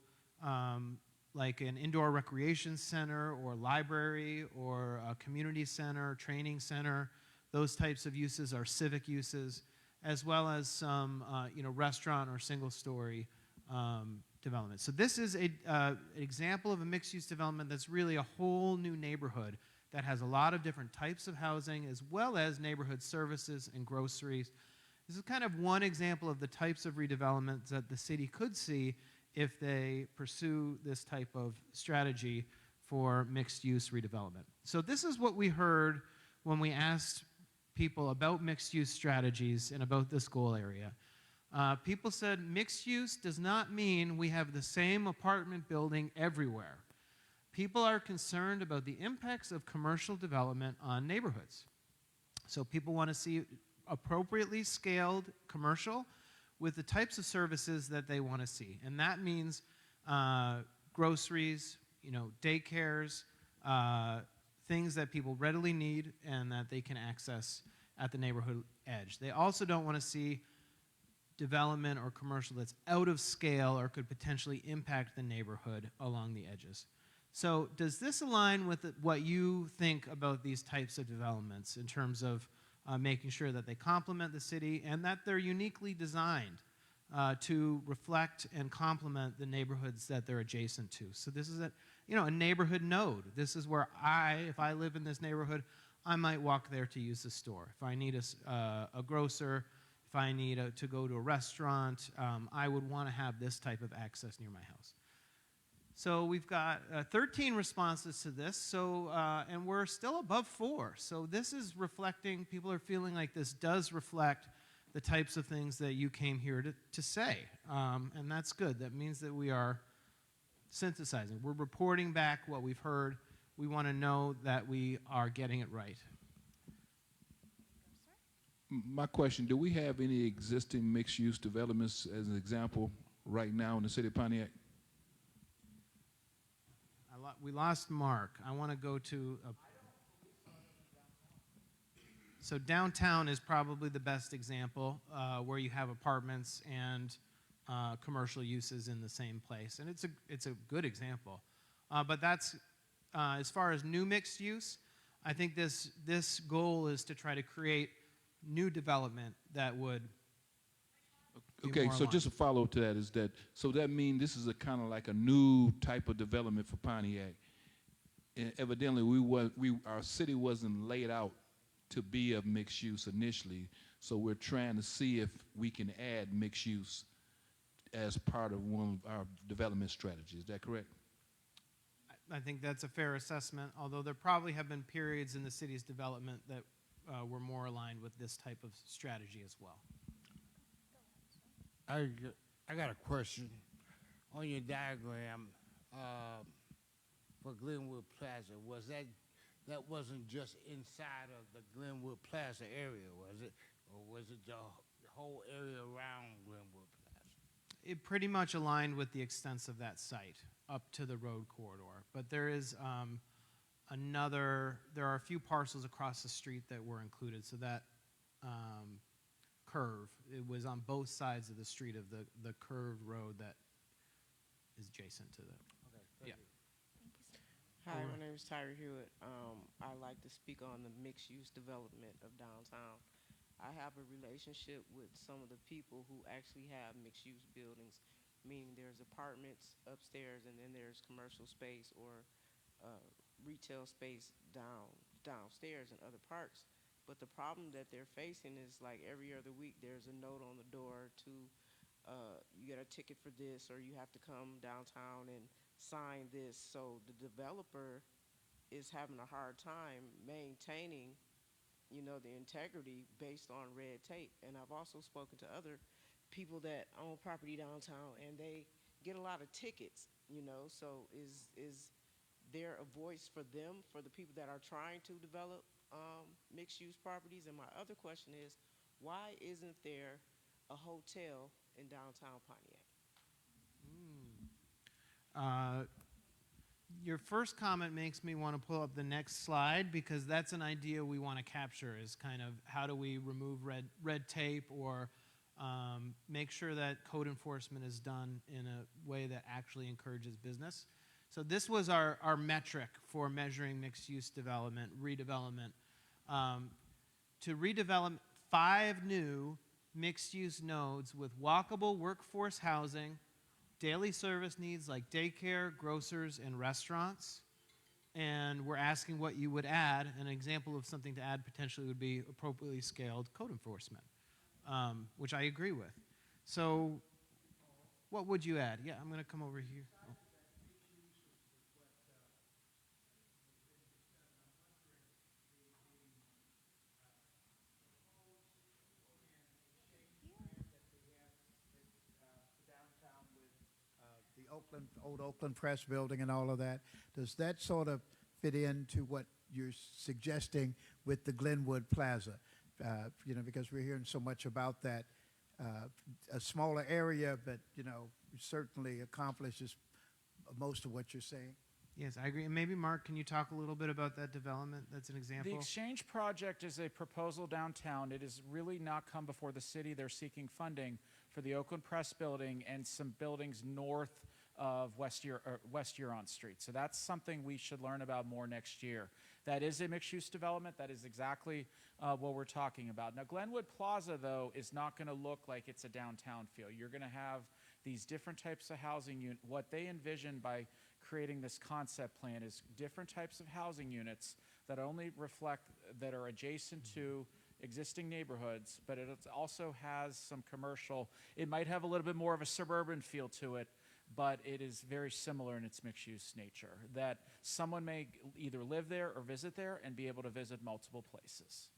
A: like an indoor recreation center or library or a community center, training center. Those types of uses are civic uses, as well as some restaurant or single-story development. So this is an example of a mixed-use development that's really a whole new neighborhood that has a lot of different types of housing, as well as neighborhood services and groceries. This is kind of one example of the types of redevelopments that the city could see if they pursue this type of strategy for mixed-use redevelopment. So this is what we heard when we asked people about mixed-use strategies and about this goal area. People said mixed use does not mean we have the same apartment building everywhere. People are concerned about the impacts of commercial development on neighborhoods. So people want to see appropriately scaled commercial with the types of services that they want to see. And that means groceries, daycares, things that people readily need and that they can access at the neighborhood edge. They also don't want to see development or commercial that's out of scale or could potentially impact the neighborhood along the edges. So does this align with what you think about these types of developments in terms of making sure that they complement the city and that they're uniquely designed to reflect and complement the neighborhoods that they're adjacent to? So this is a neighborhood node. This is where if I live in this neighborhood, I might walk there to use the store. If I need a grocer, if I need to go to a restaurant, I would want to have this type of access near my house. So we've got 13 responses to this, and we're still above 4. So this is reflecting, people are feeling like this does reflect the types of things that you came here to say. And that's good. That means that we are synthesizing. We're reporting back what we've heard. We want to know that we are getting it right.
K: My question, do we have any existing mixed-use developments, as an example, right now in the city of Pontiac?
A: We lost Mark. I want to go to so downtown is probably the best example where you have apartments and commercial uses in the same place, and it's a good example. But that's as far as new mixed use. I think this goal is to try to create new development that would.
K: Okay, so just a follow-up to that is that, so that means this is a kind of like a new type of development for Pontiac. And evidently, our city wasn't laid out to be of mixed use initially, so we're trying to see if we can add mixed use as part of one of our development strategies. Is that correct?
A: I think that's a fair assessment, although there probably have been periods in the city's development that were more aligned with this type of strategy as well.
L: I got a question. On your diagram for Glenwood Plaza, that wasn't just inside of the Glenwood Plaza area, was it? Or was it the whole area around Glenwood Plaza?
A: It pretty much aligned with the extents of that site up to the road corridor. But there is there are a few parcels across the street that were included. So that curve, it was on both sides of the street of the curved road that is adjacent to the.
L: Okay,
A: yeah.
M: Hi, my name is Tyra Hewitt. I'd like to speak on the mixed-use development of downtown. I have a relationship with some of the people who actually have mixed-use buildings, meaning there's apartments upstairs and then there's commercial space or retail space downstairs in other parks. But the problem that they're facing is like every other week there's a note on the door to you get a ticket for this, or you have to come downtown and sign this. So the developer is having a hard time maintaining, the integrity based on red tape. And I've also spoken to other people that own property downtown, and they get a lot of tickets, So is there a voice for them, for the people that are trying to develop mixed-use properties? And my other question is, why isn't there a hotel in downtown Pontiac?
A: Your first comment makes me want to pull up the next slide, because that's an idea we want to capture, is kind of how do we remove red tape or make sure that code enforcement is done in a way that actually encourages business. So this was our metric for measuring mixed-use development, redevelopment. To redevelop 5 new mixed-use nodes with walkable workforce housing, daily service needs like daycare, grocers, and restaurants. And we're asking what you would add. An example of something to add potentially would be appropriately scaled code enforcement, which I agree with. So what would you add? Yeah, I'm going to come over here. Oh.
F: old Oakland Press building and all of that. Does that sort of fit into what you're suggesting with the Glenwood Plaza? Because we're hearing so much about that. A smaller area, but, certainly accomplishes most of what you're saying.
A: Yes, I agree. And maybe, Mark, can you talk a little bit about that development? That's an example.
B: The Exchange Project is a proposal downtown. It has really not come before the city. They're seeking funding for the Oakland Press building and some buildings north of West Huron Street. So that's something we should learn about more next year. That is a mixed-use development. That is exactly what we're talking about. Now, Glenwood Plaza, though, is not going to look like it's a downtown feel. You're going to have these different types of housing units. What they envision by creating this concept plan is different types of housing units that only reflect, that are adjacent to existing neighborhoods, but it also has some commercial. It might have a little bit more of a suburban feel to it, but it is very similar in its mixed-use nature, that someone may either live there or visit there and be able to visit multiple places.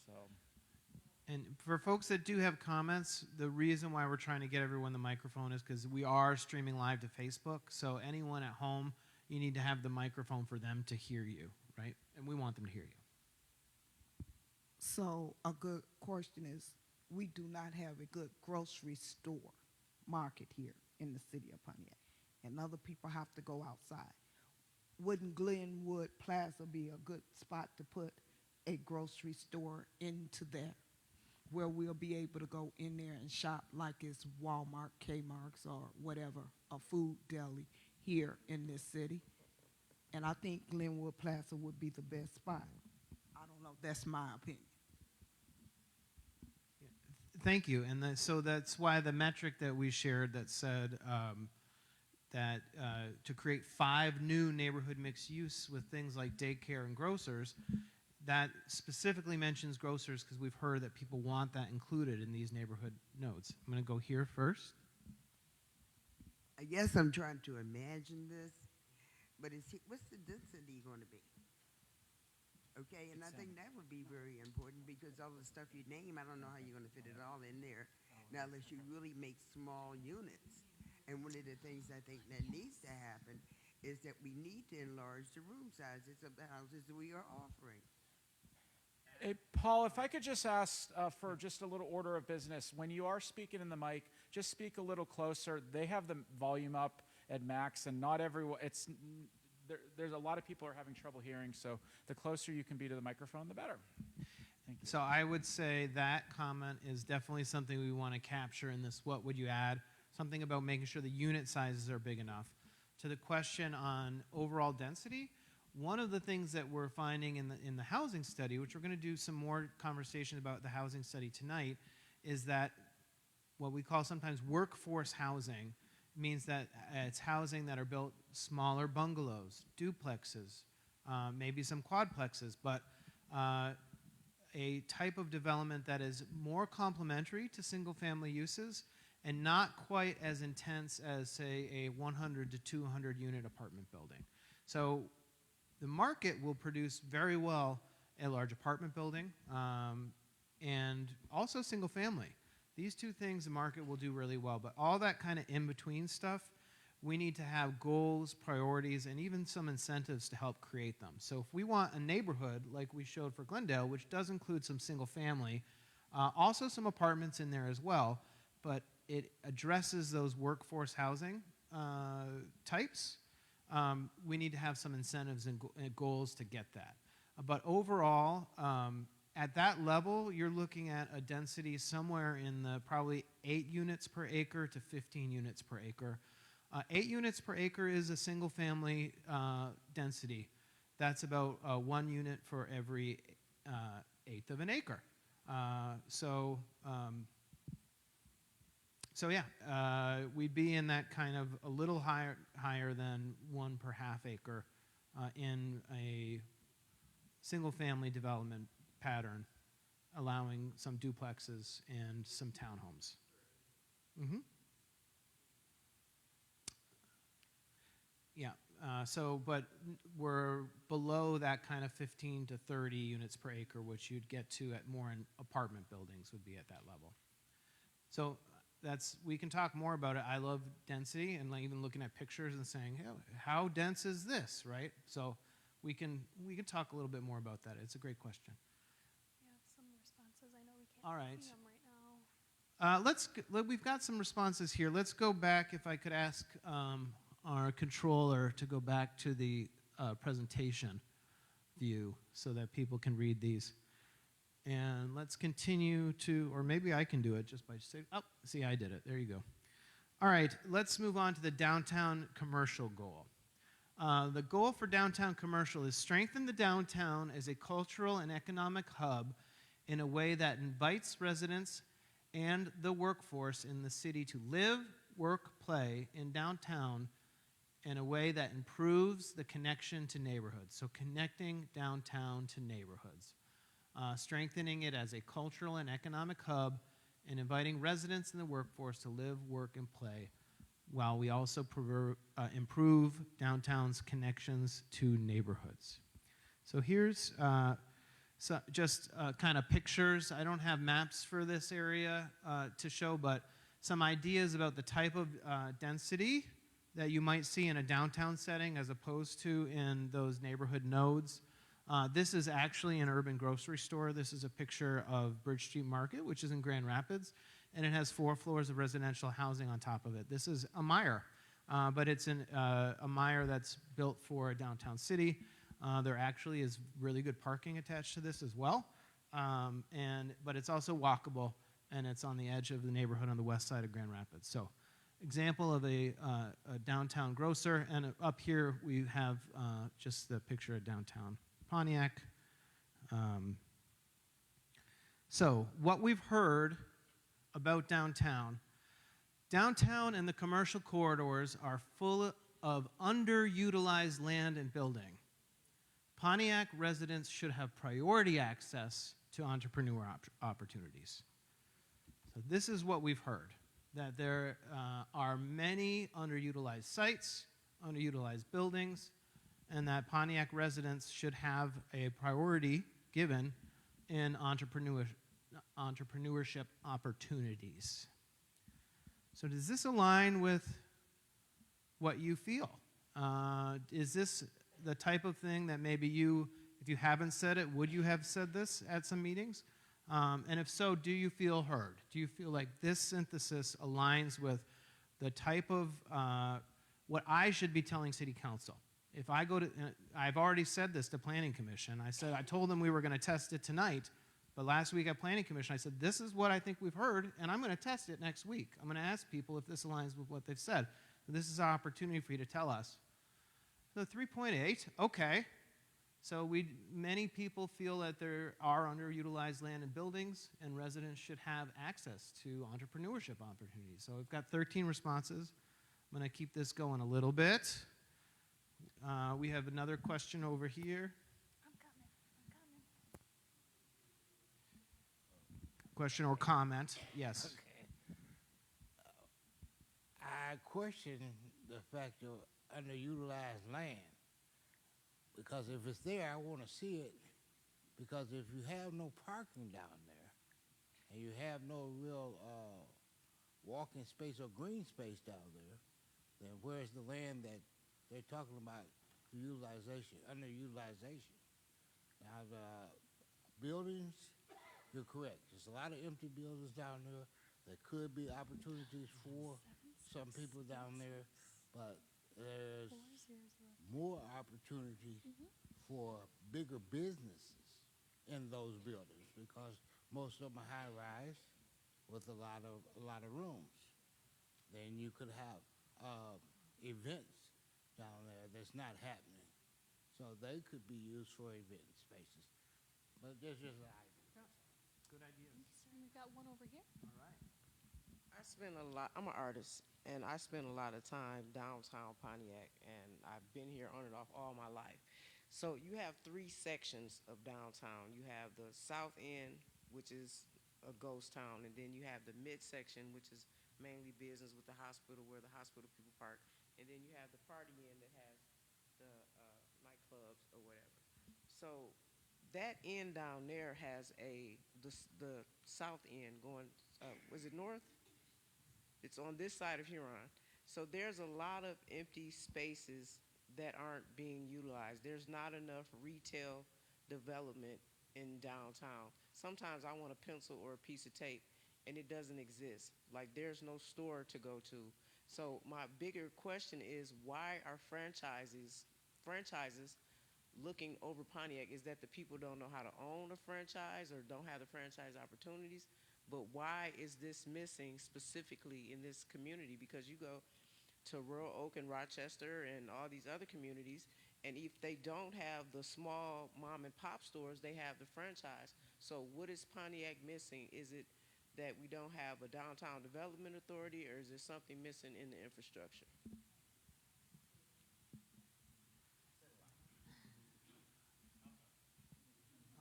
B: So.
A: And for folks that do have comments, the reason why we're trying to get everyone the microphone is because we are streaming live to Facebook. So anyone at home, you need to have the microphone for them to hear you, right? And we want them to hear you.
G: So a good question is, we do not have a good grocery store market here in the city of Pontiac, and other people have to go outside. Wouldn't Glenwood Plaza be a good spot to put a grocery store into there, where we'll be able to go in there and shop like it's Walmart, Kmart's, or whatever, a food deli here in this city? And I think Glenwood Plaza would be the best spot. I don't know, that's my opinion.
A: Thank you. And so that's why the metric that we shared that said that to create 5 new neighborhood mixed use with things like daycare and grocers, that specifically mentions grocers because we've heard that people want that included in these neighborhood nodes. I'm going to go here first.
H: I guess I'm trying to imagine this, but what's the density going to be? Okay, and I think that would be very important because all the stuff you name, I don't know how you're going to fit it all in there. Now, unless you really make small units. And one of the things I think that needs to happen is that we need to enlarge the room sizes of the houses that we are offering.
B: Hey, Paul, if I could just ask for just a little order of business. When you are speaking in the mic, just speak a little closer. They have the volume up at max, and not everyone, there's a lot of people are having trouble hearing, so the closer you can be to the microphone, the better. Thank you.
A: So I would say that comment is definitely something we want to capture in this what would you add, something about making sure the unit sizes are big enough. To the question on overall density, one of the things that we're finding in the housing study, which we're going to do some more conversation about the housing study tonight, is that what we call sometimes workforce housing means that it's housing that are built smaller bungalows, duplexes, maybe some quadplexes, but a type of development that is more complementary to single-family uses and not quite as intense as, say, a 100 to 200 unit apartment building. So the market will produce very well a large apartment building and also single family. These two things the market will do really well, but all that kind of in-between stuff, we need to have goals, priorities, and even some incentives to help create them. So if we want a neighborhood like we showed for Glendale, which does include some single family, also some apartments in there as well, but it addresses those workforce housing types, we need to have some incentives and goals to get that. But overall, at that level, you're looking at a density somewhere in the probably 8 units per acre to 15 units per acre. 8 units per acre is a single family density. That's about 1 unit for every 1/8 of an acre. So yeah, we'd be in that kind of a little higher than 1 per half acre in a single family development pattern, allowing some duplexes and some townhomes. Mm-hmm. Yeah, but we're below that kind of 15 to 30 units per acre, which you'd get to at more in apartment buildings would be at that level. So we can talk more about it. I love density and like even looking at pictures and saying, hey, how dense is this, right? So we can talk a little bit more about that. It's a great question.
C: We have some responses. I know we can't
A: All right.
C: see them right now.
A: We've got some responses here. Let's go back. If I could ask our controller to go back to the presentation view so that people can read these. And let's continue to, or maybe I can do it just by saying, oh, see, I did it. There you go. All right, let's move on to the downtown commercial goal. The goal for downtown commercial is strengthen the downtown as a cultural and economic hub in a way that invites residents and the workforce in the city to live, work, play in downtown in a way that improves the connection to neighborhoods. So connecting downtown to neighborhoods. Strengthening it as a cultural and economic hub and inviting residents and the workforce to live, work, and play while we also improve downtown's connections to neighborhoods. So here's just kind of pictures. I don't have maps for this area to show, but some ideas about the type of density that you might see in a downtown setting as opposed to in those neighborhood nodes. This is actually an urban grocery store. This is a picture of Bridge Street Market, which is in Grand Rapids, and it has 4 floors of residential housing on top of it. This is a Meijer, but it's a Meijer that's built for a downtown city. There actually is really good parking attached to this as well, but it's also walkable, and it's on the edge of the neighborhood on the west side of Grand Rapids. So, example of a downtown grocer, and up here we have just the picture of downtown Pontiac. So what we've heard about downtown and the commercial corridors are full of underutilized land and building. Pontiac residents should have priority access to entrepreneur opportunities. So this is what we've heard, that there are many underutilized sites, underutilized buildings, and that Pontiac residents should have a priority given in entrepreneurship opportunities. So does this align with what you feel? Is this the type of thing that maybe you, if you haven't said it, would you have said this at some meetings? And if so, do you feel heard? Do you feel like this synthesis aligns with the type of what I should be telling City Council? If I go to, I've already said this to Planning Commission. I told them we were going to test it tonight, but last week at Planning Commission, I said, this is what I think we've heard, and I'm going to test it next week. I'm going to ask people if this aligns with what they've said. So this is an opportunity for you to tell us. So 3.8, okay. So many people feel that there are underutilized land and buildings, and residents should have access to entrepreneurship opportunities. So we've got 13 responses. I'm going to keep this going a little bit. We have another question over here.
C: I'm coming.
A: Question or comment? Yes.
L: Okay. I question the fact of underutilized land, because if it's there, I want to see it, because if you have no parking down there and you have no real walking space or green space down there, then where's the land that they're talking about underutilization? Now, the buildings, you're correct. There's a lot of empty buildings down there. There could be opportunities for some people down there, but there's more opportunity for bigger businesses in those buildings, because most of them are high-rise with a lot of rooms. Then you could have events down there that's not happening. So they could be used for event spaces. But there's just an idea.
A: Good idea.
C: We've got one over here.
A: All right.
M: I'm an artist, and I spend a lot of time downtown Pontiac, and I've been here on and off all my life. So you have 3 sections of downtown. You have the south end, which is a ghost town, and then you have the midsection, which is mainly business with the hospital, where the hospital people park, and then you have the party end that has the nightclubs or whatever. So that end down there has the south end going, was it north? It's on this side of Huron. So there's a lot of empty spaces that aren't being utilized. There's not enough retail development in downtown. Sometimes I want a pencil or a piece of tape and it doesn't exist. Like there's no store to go to. So my bigger question is, why are franchises looking over Pontiac? Is that the people don't know how to own a franchise or don't have the franchise opportunities? But why is this missing specifically in this community? Because you go to Rural Oak and Rochester and all these other communities, and if they don't have the small mom and pop stores, they have the franchise. So what is Pontiac missing? Is it that we don't have a downtown development authority, or is there something missing in the infrastructure?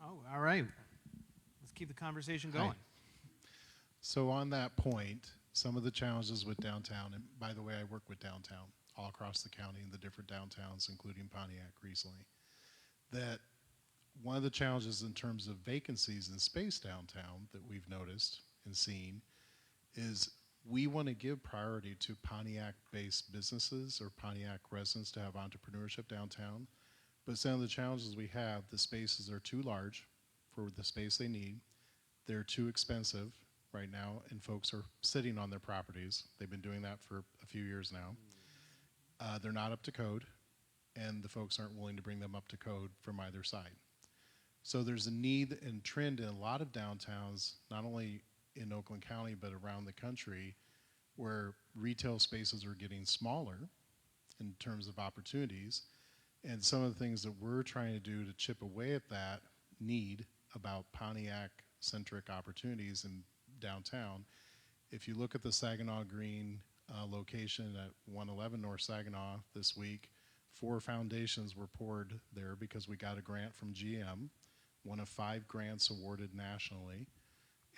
A: Oh, all right. Let's keep the conversation going.
N: So on that point, some of the challenges with downtown, and by the way, I work with downtown all across the county and the different downtowns, including Pontiac recently, that one of the challenges in terms of vacancies in space downtown that we've noticed and seen is we want to give priority to Pontiac-based businesses or Pontiac residents to have entrepreneurship downtown. But some of the challenges we have, the spaces are too large for the space they need. They're too expensive right now, and folks are sitting on their properties. They've been doing that for a few years now. They're not up to code, and the folks aren't willing to bring them up to code from either side. So there's a need and trend in a lot of downtowns, not only in Oakland County, but around the country, where retail spaces are getting smaller in terms of opportunities. And some of the things that we're trying to do to chip away at that need about Pontiac-centric opportunities in downtown, if you look at the Saginaw Green location at 111 North Saginaw this week, 4 foundations were poured there because we got a grant from GM, one of 5 grants awarded nationally,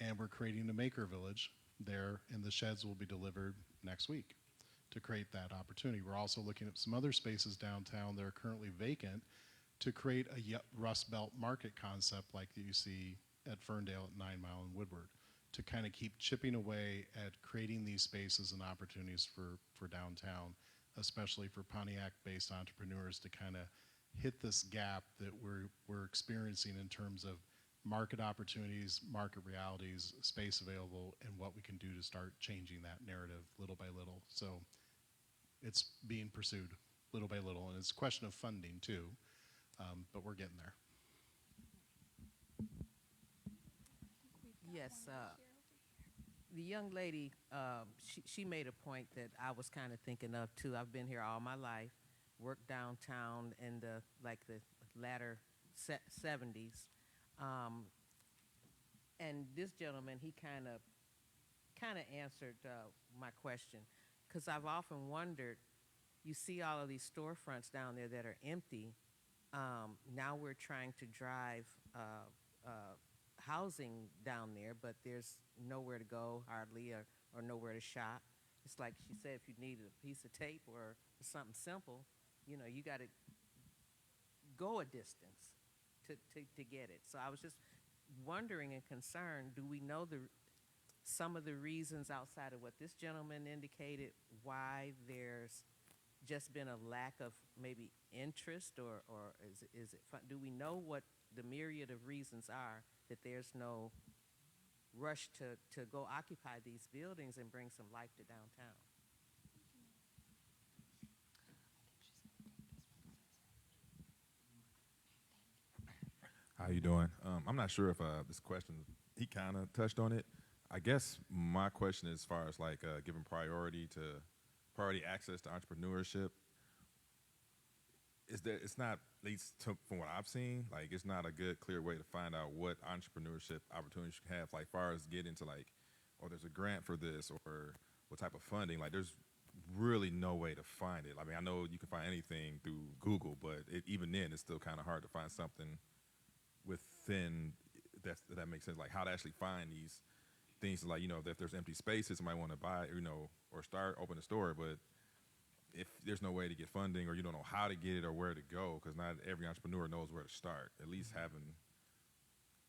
N: and we're creating a maker village there, and the sheds will be delivered next week to create that opportunity. We're also looking at some other spaces downtown that are currently vacant to create a Rust Belt market concept like that you see at Ferndale at 9 Mile and Woodward, to kind of keep chipping away at creating these spaces and opportunities for downtown, especially for Pontiac-based entrepreneurs to kind of hit this gap that we're experiencing in terms of market opportunities, market realities, space available, and what we can do to start changing that narrative little by little. So it's being pursued little by little, and it's a question of funding too, but we're getting there.
O: Yes, the young lady, she made a point that I was kind of thinking of too. I've been here all my life, worked downtown in the latter 70s, and this gentleman, he kind of answered my question, because I've often wondered, you see all of these storefronts down there that are empty. Now we're trying to drive housing down there, but there's nowhere to go hardly, or nowhere to shop. It's like she said, if you need a piece of tape or something simple, you know, you got to go a distance to get it. So I was just wondering and concerned, do we know some of the reasons outside of what this gentleman indicated why there's just been a lack of maybe interest, or is it fun? Do we know what the myriad of reasons are that there's no rush to go occupy these buildings and bring some life to downtown?
P: How you doing? I'm not sure if this question, he kind of touched on it. I guess my question is as far as like giving priority access to entrepreneurship. Is that it's not, at least from what I've seen, like it's not a good, clear way to find out what entrepreneurship opportunities you have, like far as getting to like, oh, there's a grant for this, or what type of funding. Like there's really no way to find it. I mean, I know you can find anything through Google, but even then it's still kind of hard to find something within that makes sense. Like how to actually find these things, like, you know, if there's empty spaces, somebody want to buy, you know, or open a store, but if there's no way to get funding, or you don't know how to get it or where to go, because not every entrepreneur knows where to start, at least having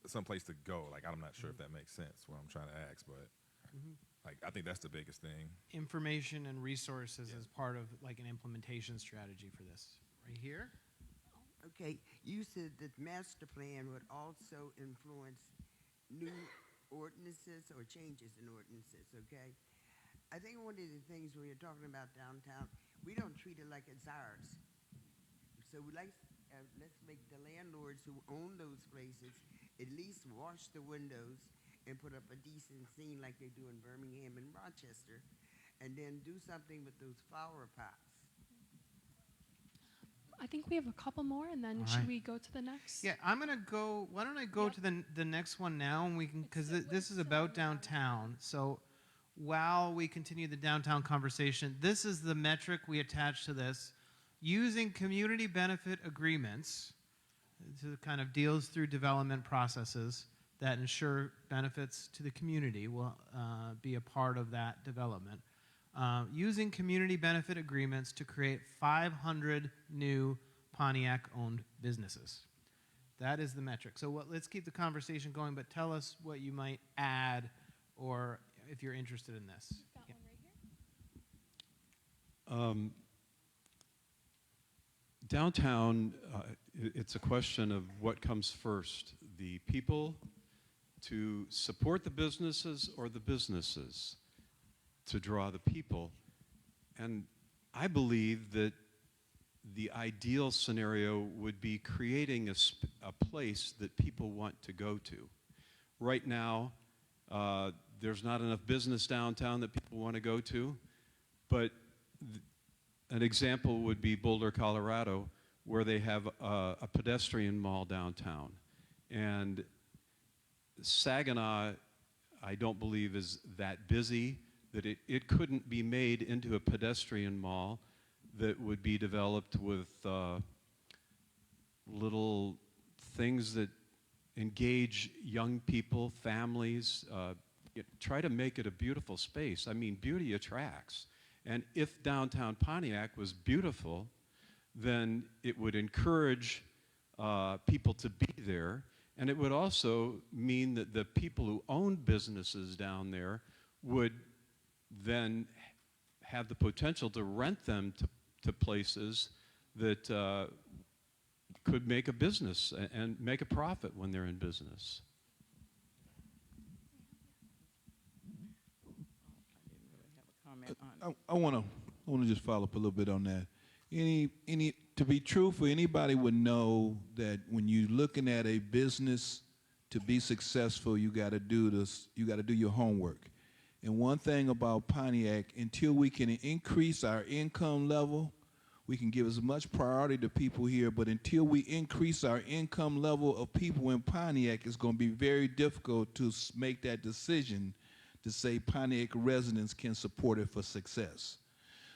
P: some place to go. Like, I'm not sure if that makes sense, what I'm trying to ask, but. Like, I think that's the biggest thing.
A: Information and resources as part of like an implementation strategy for this. Right here?
H: Okay, you said that master plan would also influence new ordinances or changes in ordinances, okay? I think one of the things when you're talking about downtown, we don't treat it like it's ours. So we like, let's make the landlords who own those places at least wash the windows and put up a decent scene like they do in Birmingham and Rochester, and then do something with those flower pots.
C: I think we have a couple more, and then
A: All
C: should
A: right.
C: we go to the next?
A: Yeah, I'm gonna go. Why don't I go
C: Yep.
A: to the next one now, and we can, because this is about downtown. So while we continue the downtown conversation, this is the metric we attach to this, using community benefit agreements to kind of deals through development processes that ensure benefits to the community will be a part of that development. Using community benefit agreements to create 500 new Pontiac-owned businesses. That is the metric. So let's keep the conversation going, but tell us what you might add or if you're interested in this.
C: Got
A: Yeah.
C: one right here.
J: Downtown, it's a question of what comes first, the people to support the businesses or the businesses to draw the people. And I believe that the ideal scenario would be creating a place that people want to go to. Right now, there's not enough business downtown that people want to go to, but an example would be Boulder, Colorado, where they have a pedestrian mall downtown. And Saginaw, I don't believe, is that busy that it couldn't be made into a pedestrian mall that would be developed with little things that engage young people, families, try to make it a beautiful space. I mean, beauty attracts. And if downtown Pontiac was beautiful, then it would encourage people to be there. And it would also mean that the people who own businesses down there would then have the potential to rent them to places that could make a business and make a profit when they're in business.
K: I want to just follow up a little bit on that. To be truthful, anybody would know that when you're looking at a business to be successful, you got to do this. You got to do your homework. And one thing about Pontiac, until we can increase our income level, we can give as much priority to people here, but until we increase our income level of people in Pontiac, it's going to be very difficult to make that decision to say Pontiac residents can support it for success.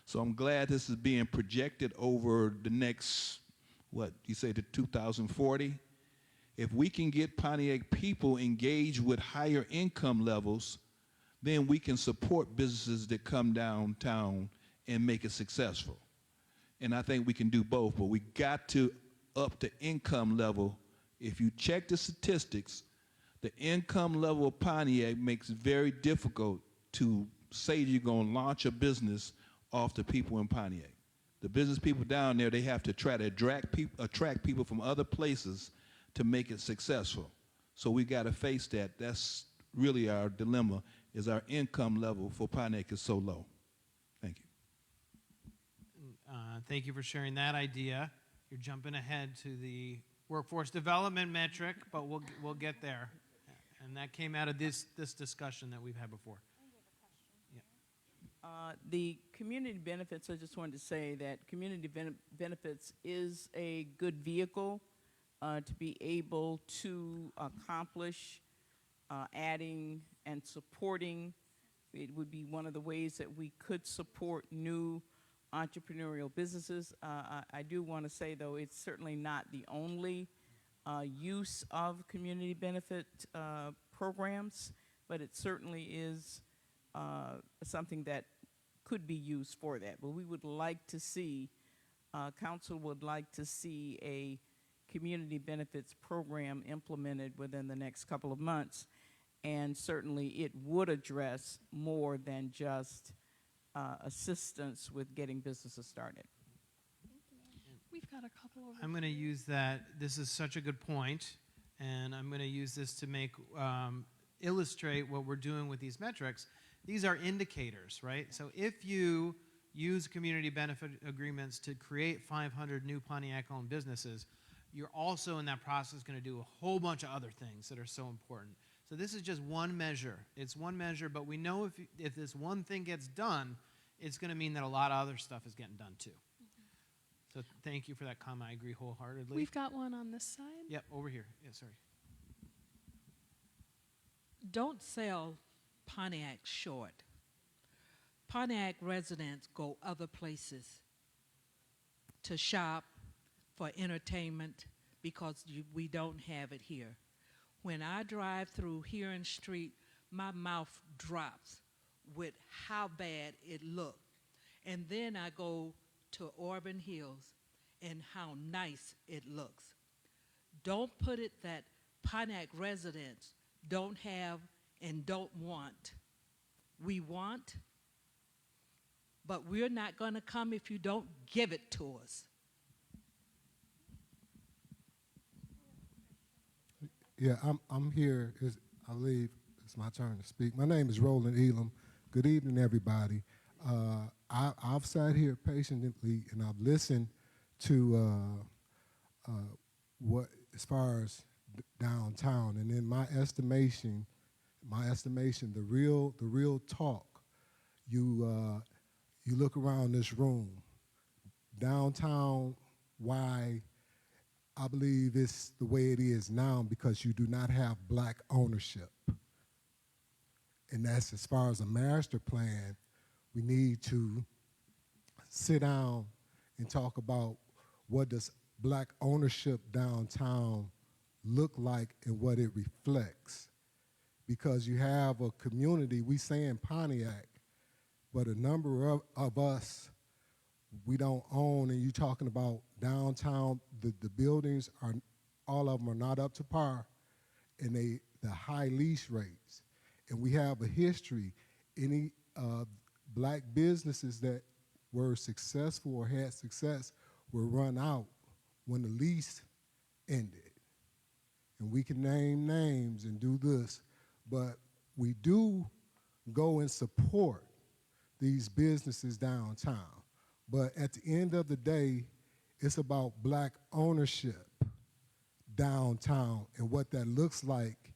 K: So I'm glad this is being projected over the next, what, you say to 2040? If we can get Pontiac people engaged with higher income levels, then we can support businesses that come downtown and make it successful. And I think we can do both, but we got to up the income level. If you check the statistics, the income level of Pontiac makes it very difficult to say you're going to launch a business off the people in Pontiac. The business people down there, they have to try to attract people from other places to make it successful. So we got to face that. That's really our dilemma, is our income level for Pontiac is so low. Thank you.
A: Thank you for sharing that idea. You're jumping ahead to the workforce development metric, but we'll get there. And that came out of this discussion that we've had before.
E: The community benefits, I just wanted to say that community benefits is a good vehicle to be able to accomplish adding and supporting. It would be one of the ways that we could support new entrepreneurial businesses. I do want to say, though, it's certainly not the only use of community benefit programs, but it certainly is something that could be used for that. But we would like to see, council would like to see a community benefits program implemented within the next couple of months. and certainly it would address more than just assistance with getting businesses started.
C: We've got a couple over
A: I'm going to use that. This is such a good point, and I'm going to use this to make illustrate what we're doing with these metrics. These are indicators, right? So if you use community benefit agreements to create 500 new Pontiac-owned businesses, you're also in that process going to do a whole bunch of other things that are so important. So this is just one measure. It's one measure, but we know if this one thing gets done, it's going to mean that a lot of other stuff is getting done too. So thank you for that comment. I agree wholeheartedly.
C: We've got one on this side.
A: Yep, over here. Yeah, sorry.
D: Don't sell Pontiac short. Pontiac residents go other places to shop, for entertainment, because we don't have it here. When I drive through Huron Street, my mouth drops with how bad it looked. And then I go to Auburn Hills and how nice it looks. Don't put it that Pontiac residents don't have and don't want. We want, but we're not going to come if you don't give it to us.
Q: Yeah, I'm here. I believe it's my turn to speak. My name is Roland Elam. Good evening, everybody. I've sat here patiently and I've listened to what, as far as downtown, and in my estimation, the real talk. You look around this room, downtown. Why? I believe it's the way it is now because you do not have black ownership. And that's, as far as a master plan, we need to sit down and talk about what does black ownership downtown look like and what it reflects. Because you have a community, we say in Pontiac, but a number of us, we don't own, and you're talking about downtown, the buildings are, all of them are not up to par, and the high lease rates. And we have a history. Any black businesses that were successful or had success were run out when the lease ended. And we can name names and do this, but we do go and support these businesses downtown. But at the end of the day, it's about black ownership downtown and what that looks like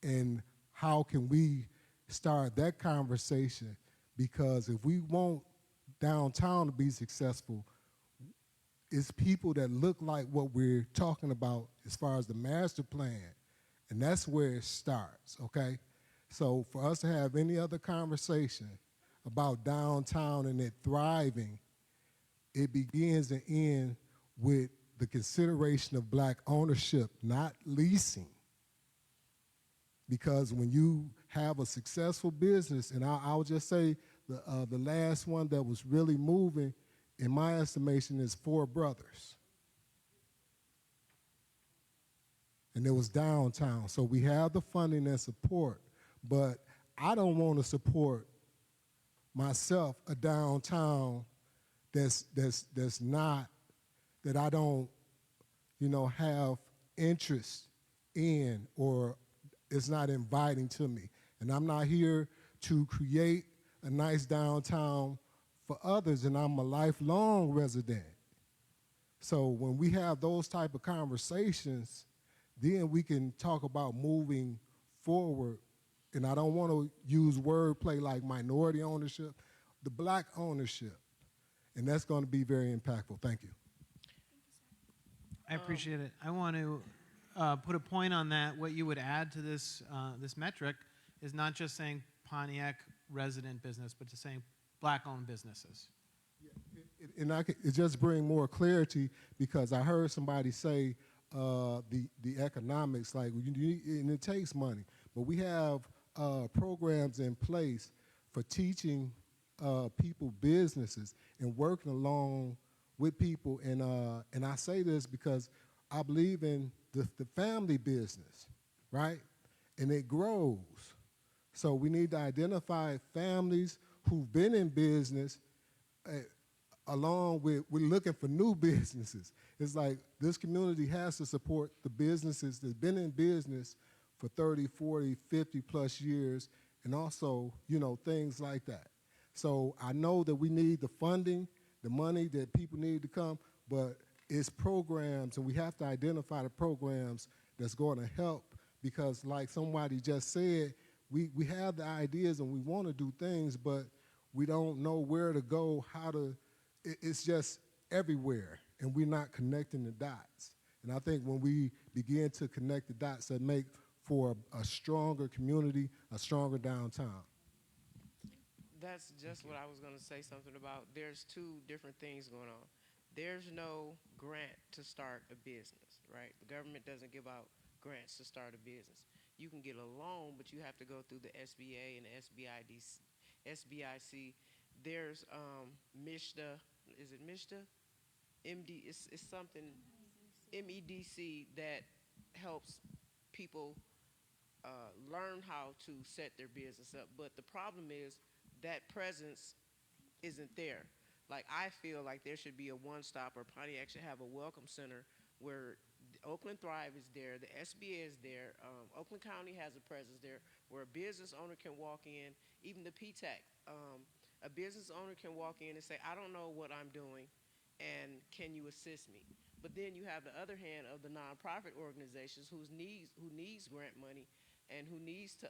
Q: and how can we start that conversation, because if we want downtown to be successful, it's people that look like what we're talking about as far as the master plan, and that's where it starts, okay? So for us to have any other conversation about downtown and it thriving, it begins and ends with the consideration of black ownership, not leasing. Because when you have a successful business, and I'll just say the last one that was really moving, in my estimation, is Four Brothers. And it was downtown. So we have the funding and support, but I don't want to support myself a downtown that's not, that I don't, have interest in, or it's not inviting to me. And I'm not here to create a nice downtown for others, and I'm a lifelong resident. So when we have those type of conversations, then we can talk about moving forward. And I don't want to use wordplay like minority ownership, the black ownership. And that's going to be very impactful. Thank you.
A: I appreciate it. I want to put a point on that. What you would add to this this metric is not just saying Pontiac resident business, but to saying black-owned businesses.
Q: And it just bring more clarity, because I heard somebody say the economics, like, and it takes money, but we have programs in place for teaching people businesses and working along with people. And I say this because I believe in the family business, right? And it grows. So we need to identify families who've been in business along with we're looking for new businesses. It's like this community has to support the businesses that's been in business for 30, 40, 50 plus years, and also, you know, things like that. So I know that we need the funding, the money that people need to come, but it's programs, and we have to identify the programs that's going to help, because like somebody just said, we have the ideas and we want to do things, but we don't know where to go, how to, it's just everywhere, and we're not connecting the dots. And I think when we begin to connect the dots, that make for a stronger community, a stronger downtown.
M: That's just what I was going to say something about. There's two different things going on. There's no grant to start a business, right? The government doesn't give out grants to start a business. You can get a loan, but you have to go through the SBA and the SBIC. There's MISHDA, is it MISHDA? MD, it's something, MEDC, that helps people learn how to set their business up. But the problem is that presence isn't there. Like, I feel like there should be a one-stop, or Pontiac should have a welcome center where Oakland Thrive is there, the SBA is there, Oakland County has a presence there, where a business owner can walk in, even the PTAC, a business owner can walk in and say, I don't know what I'm doing, and can you assist me? But then you have the other hand of the nonprofit organizations who needs grant money and who needs to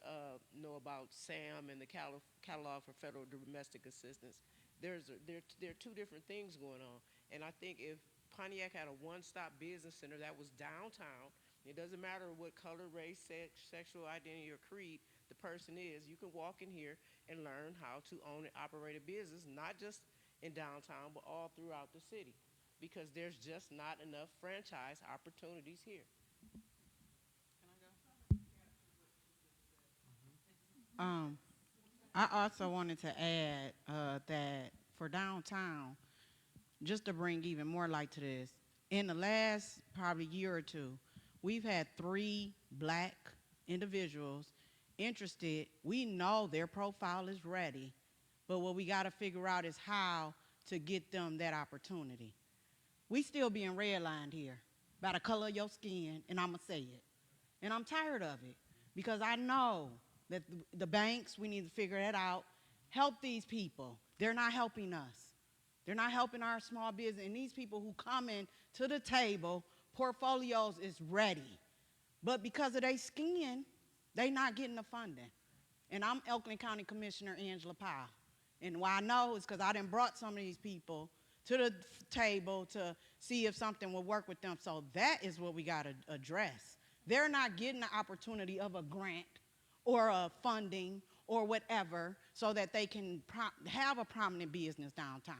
M: know about SAM and the catalog for federal domestic assistance. There are two different things going on. And I think if Pontiac had a one-stop business center that was downtown, it doesn't matter what color, race, sex, sexual identity, or creed the person is, you can walk in here and learn how to own and operate a business, not just in downtown, but all throughout the city, because there's just not enough franchise opportunities here.
R: I also wanted to add that for downtown, just to bring even more light to this, in the last probably year or two, we've had 3 black individuals interested. We know their profile is ready, but what we got to figure out is how to get them that opportunity. We still being redlined here by the color of your skin, and I'm going to say it. And I'm tired of it, because I know that the banks, we need to figure that out. Help these people. They're not helping us. They're not helping our small business. And these people who come in to the table, portfolios is ready. But because of their skin, they not getting the funding. And I'm Elkland County Commissioner Angela Powell. And why I know is because I done brought some of these people to the table to see if something will work with them. So that is what we got to address. They're not getting the opportunity of a grant or a funding or whatever so that they can have a prominent business downtown.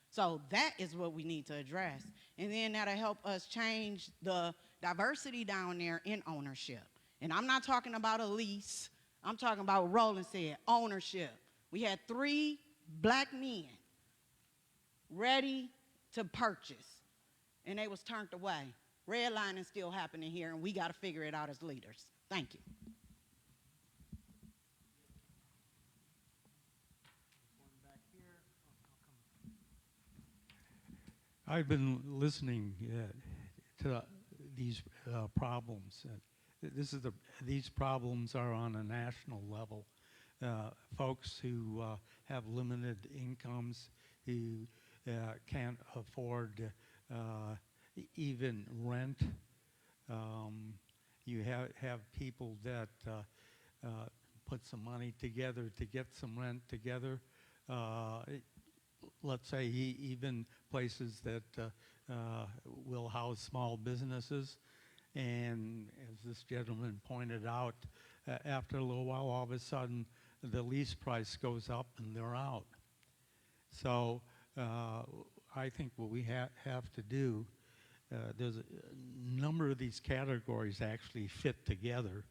R: So that is what we need to address. And then that'll help us change the diversity down there in ownership. And I'm not talking about a lease. I'm talking about what Roland said, ownership. We had 3 black men ready to purchase, and they was turned away. Redlining still happening here, and we got to figure it out as leaders. Thank you.
I: I've been listening to these problems. These problems are on a national level. Folks who have limited incomes, who can't afford even rent. You have people that put some money together to get some rent together. Let's say even places that will house small businesses. And as this gentleman pointed out, after a little while, all of a sudden, the lease price goes up and they're out. So I think what we have to do, there's a number of these categories actually fit together,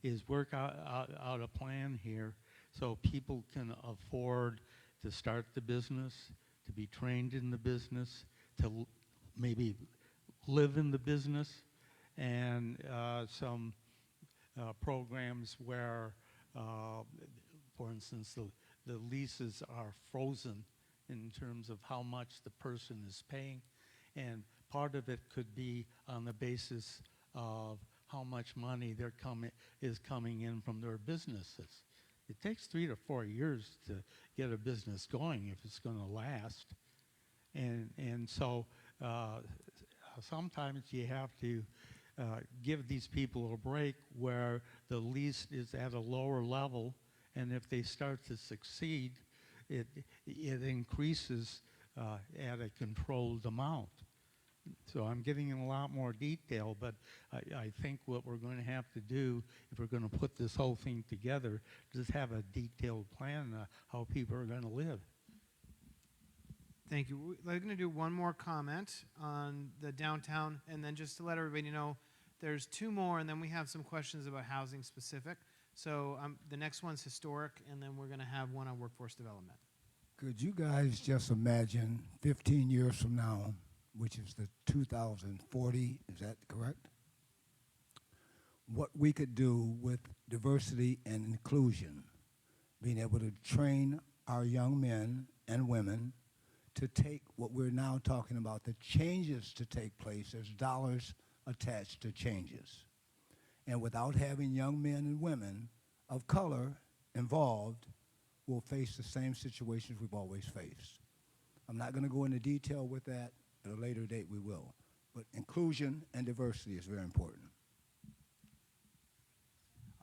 I: is work out a plan here so people can afford to start the business, to be trained in the business, to maybe live in the business, and some programs where For instance, the leases are frozen in terms of how much the person is paying, and part of it could be on the basis of how much money is coming in from their businesses. It takes 3 to 4 years to get a business going if it's going to last, and so sometimes you have to give these people a break where the lease is at a lower level, and if they start to succeed, it increases at a controlled amount. So I'm getting in a lot more detail, but I think what we're going to have to do, if we're going to put this whole thing together, is have a detailed plan of how people are going to live.
A: Thank you. We're going to do one more comment on the downtown, and then just to let everybody know, there's 2 more, and then we have some questions about housing specific. So the next one's historic, and then we're going to have one on workforce development.
S: Could you guys just imagine 15 years from now, which is the 2040, is that correct? What we could do with diversity and inclusion, being able to train our young men and women to take what we're now talking about, the changes to take place. There's dollars attached to changes. And without having young men and women of color involved, we'll face the same situations we've always faced. I'm not going to go into detail with that. At a later date, we will. But inclusion and diversity is very important.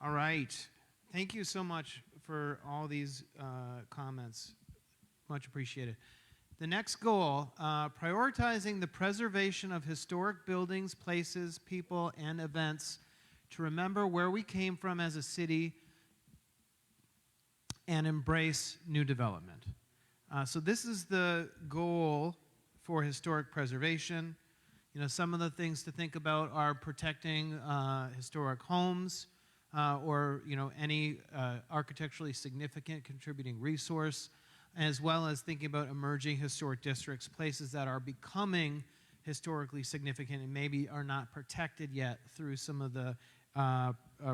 A: All right. Thank you so much for all these comments. Much appreciated. The next goal, prioritizing the preservation of historic buildings, places, people, and events to remember where we came from as a city and embrace new development. So this is the goal for historic preservation. You know, some of the things to think about are protecting historic homes or, you know, any architecturally significant contributing resource, as well as thinking about emerging historic districts, places that are becoming historically significant and maybe are not protected yet through some of the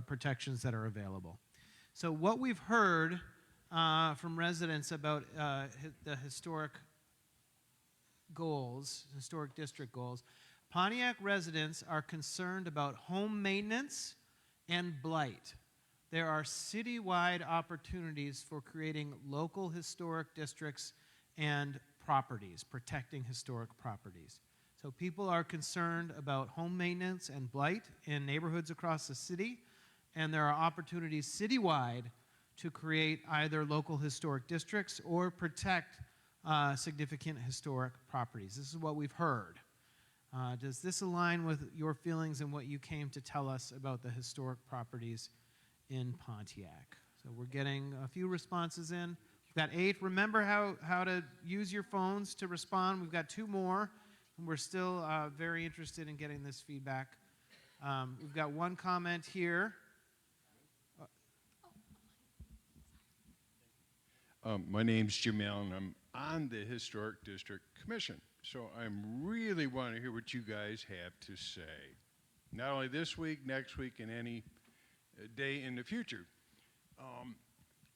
A: protections that are available. So what we've heard from residents about the historic goals, historic district goals, Pontiac residents are concerned about home maintenance and blight. There are citywide opportunities for creating local historic districts and properties, protecting historic properties. So people are concerned about home maintenance and blight in neighborhoods across the city, and there are opportunities citywide to create either local historic districts or protect significant historic properties. This is what we've heard. Does this align with your feelings and what you came to tell us about the historic properties in Pontiac? So we're getting a few responses in. We've got 8. Remember how to use your phones to respond. We've got 2 more, and we're still very interested in getting this feedback. We've got 1 comment here.
T: My name's Jim Allen. I'm on the Historic District Commission, so I really want to hear what you guys have to say. Not only this week, next week, and any day in the future.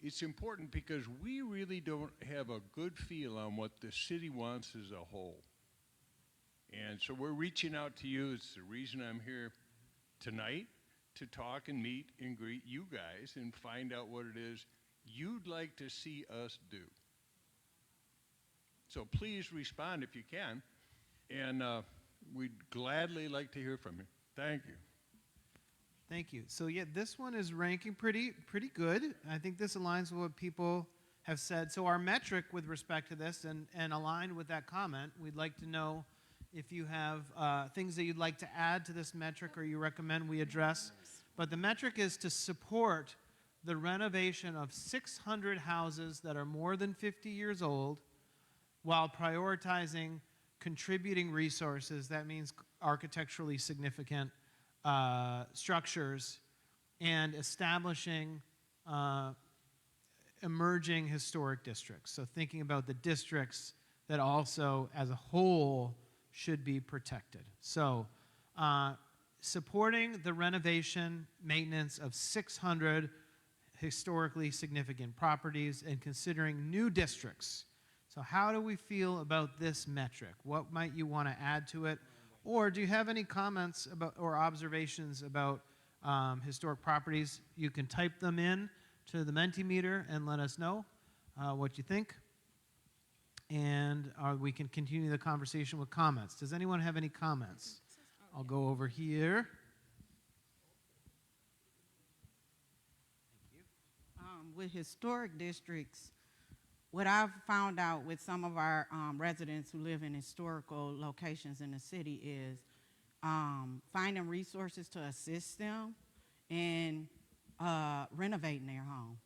T: It's important because we really don't have a good feel on what the city wants as a whole. And so we're reaching out to you. It's the reason I'm here tonight, to talk and meet and greet you guys and find out what it is you'd like to see us do. So please respond if you can, and we'd gladly like to hear from you. Thank you.
A: Thank you. So yeah, this one is ranking pretty good. I think this aligns with what people have said. So our metric with respect to this, and aligned with that comment, we'd like to know if you have things that you'd like to add to this metric or you recommend we address. But the metric is to support the renovation of 600 houses that are more than 50 years old while prioritizing contributing resources. That means architecturally significant structures and establishing emerging historic districts. So thinking about the districts that also as a whole should be protected. So supporting the renovation, maintenance of 600 historically significant properties and considering new districts. So how do we feel about this metric? What might you want to add to it? Or do you have any comments about or observations about historic properties? You can type them in to the Mentimeter and let us know what you think. And we can continue the conversation with comments. Does anyone have any comments? I'll go over here.
R: With historic districts, what I've found out with some of our residents who live in historical locations in the city is finding resources to assist them in renovating their home.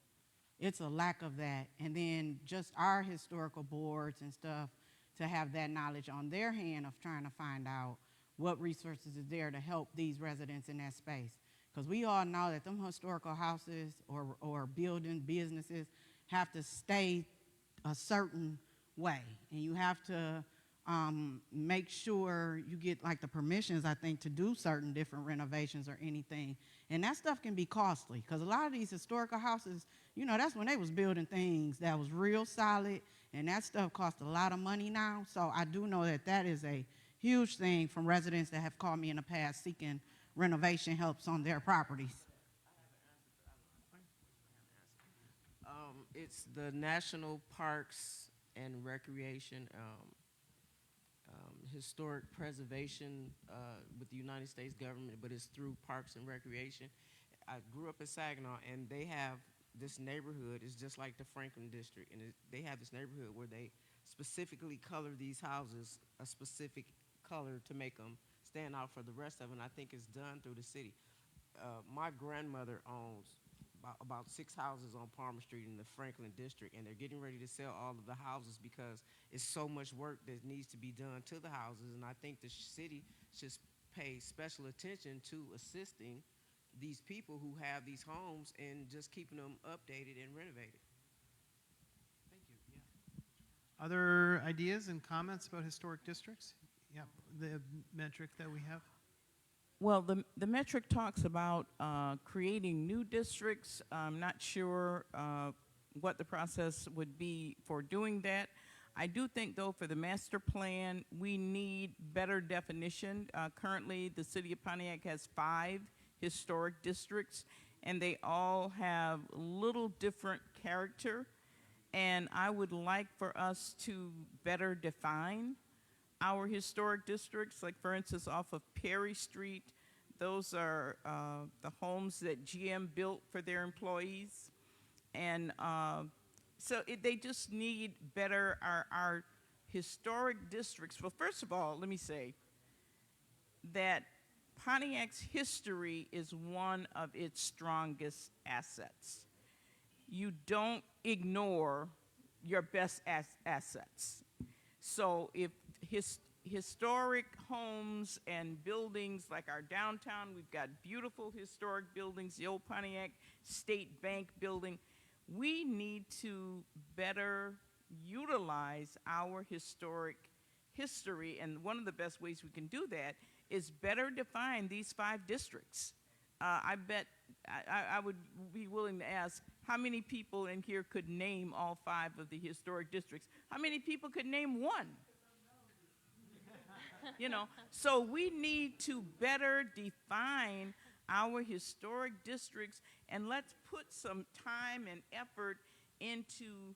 R: It's a lack of that. And then just our historical boards and stuff to have that knowledge on their hand of trying to find out what resources is there to help these residents in that space. Because we all know that them historical houses or building businesses have to stay a certain way. And you have to make sure you get like the permissions, I think, to do certain different renovations or anything. And that stuff can be costly because a lot of these historical houses, you know, that's when they was building things that was real solid, and that stuff costs a lot of money now. So I do know that that is a huge thing from residents that have called me in the past seeking renovation helps on their properties.
M: It's the National Parks and Recreation Historic Preservation with the United States government, but it's through Parks and Recreation. I grew up in Saginaw, and they have this neighborhood. It's just like the Franklin District, and they have this neighborhood where they specifically color these houses a specific color to make them stand out for the rest of them, and I think it's done through the city. My grandmother owns about 6 houses on Palmer Street in the Franklin District, and they're getting ready to sell all of the houses because it's so much work that needs to be done to the houses, and I think the city should pay special attention to assisting these people who have these homes and just keeping them updated and renovated. Thank you. Yeah.
A: Other ideas and comments about historic districts? Yeah, the metric that we have.
E: Well, the metric talks about creating new districts. I'm not sure what the process would be for doing that. I do think, though, for the master plan, we need better definition. Currently, the city of Pontiac has 5 historic districts, and they all have little different character. And I would like for us to better define our historic districts, like for instance off of Perry Street. Those are the homes that GM built for their employees. And so they just need better, our historic districts. Well, first of all, let me say that Pontiac's history is one of its strongest assets. You don't ignore your best assets. So if historic homes and buildings like our downtown, we've got beautiful historic buildings, the old Pontiac State Bank building. We need to better utilize our historic history, and one of the best ways we can do that is better define these 5 districts. I bet I would be willing to ask how many people in here could name all 5 of the historic districts. How many people could name 1? You know, so we need to better define our historic districts, and let's put some time and effort into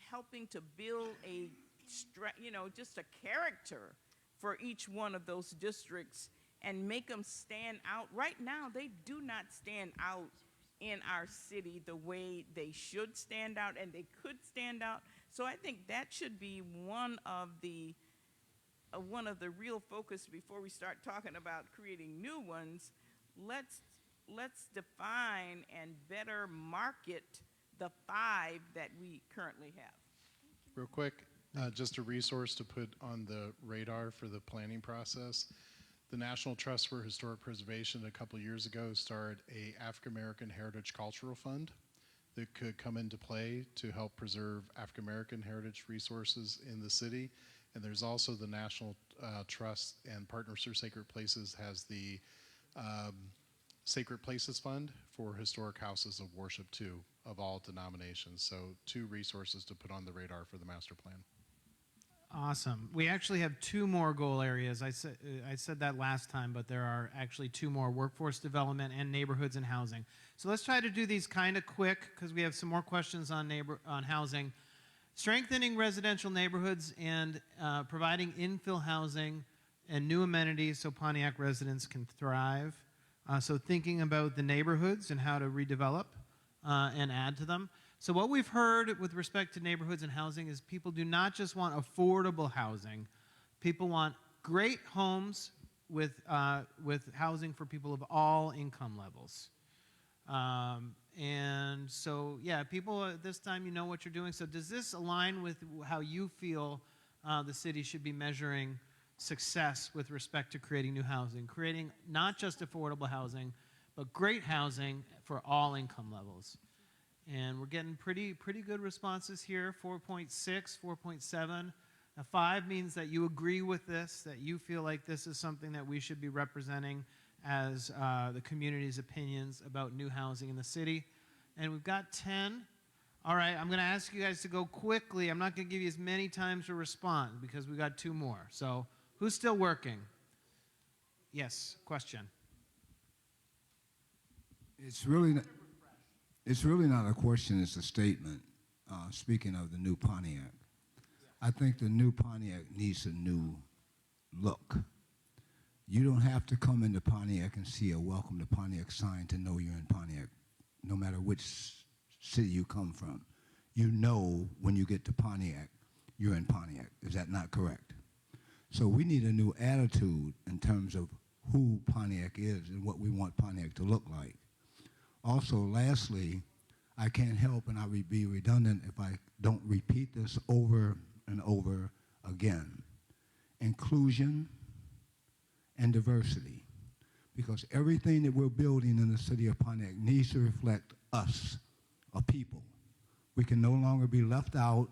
E: helping to build a, just a character for each one of those districts and make them stand out. Right now, they do not stand out in our city the way they should stand out, and they could stand out. So I think that should be one of the real focus before we start talking about creating new ones. Let's define and better market the 5 that we currently have.
N: Real quick, just a resource to put on the radar for the planning process. The National Trust for Historic Preservation a couple years ago started a African American Heritage Cultural Fund that could come into play to help preserve African American heritage resources in the city. And there's also the National Trust and Partners for Sacred Places has the Sacred Places Fund for historic houses of worship too, of all denominations. So 2 resources to put on the radar for the master plan.
A: Awesome. We actually have 2 more goal areas. I said that last time, but there are actually 2 more: workforce development and neighborhoods and housing. So let's try to do these kind of quick because we have some more questions on housing. Strengthening residential neighborhoods and providing infill housing and new amenities so Pontiac residents can thrive. So thinking about the neighborhoods and how to redevelop and add to them. So what we've heard with respect to neighborhoods and housing is people do not just want affordable housing. People want great homes with housing for people of all income levels. And so, yeah, people at this time, you know what you're doing. So does this align with how you feel the city should be measuring success with respect to creating new housing? Creating not just affordable housing, but great housing for all income levels. And we're getting pretty good responses here, 4.6, 4.7. Now 5 means that you agree with this, that you feel like this is something that we should be representing as the community's opinions about new housing in the city. And we've got 10. All right, I'm going to ask you guys to go quickly. I'm not going to give you as many times to respond because we got 2 more. So who's still working? Yes, question.
S: It's really not a question, it's a statement. Speaking of the new Pontiac, I think the new Pontiac needs a new look. You don't have to come into Pontiac and see a welcome to Pontiac sign to know you're in Pontiac, no matter which city you come from. You know when you get to Pontiac, you're in Pontiac. Is that not correct? So we need a new attitude in terms of who Pontiac is and what we want Pontiac to look like. Also, lastly, I can't help, and I would be redundant if I don't repeat this over and over again. Inclusion and diversity. Because everything that we're building in the city of Pontiac needs to reflect us, a people. We can no longer be left out,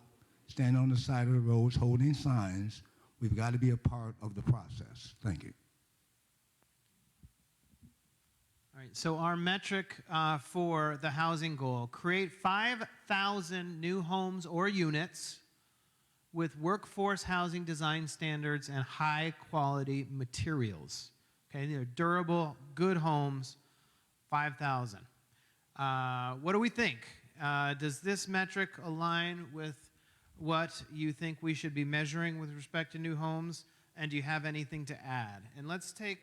S: standing on the side of the roads holding signs. We've got to be a part of the process. Thank you.
A: All right, so our metric for the housing goal: create 5,000 new homes or units with workforce housing design standards and high quality materials. Okay, they're durable, good homes, 5,000. What do we think? Does this metric align with what you think we should be measuring with respect to new homes? And do you have anything to add? And let's go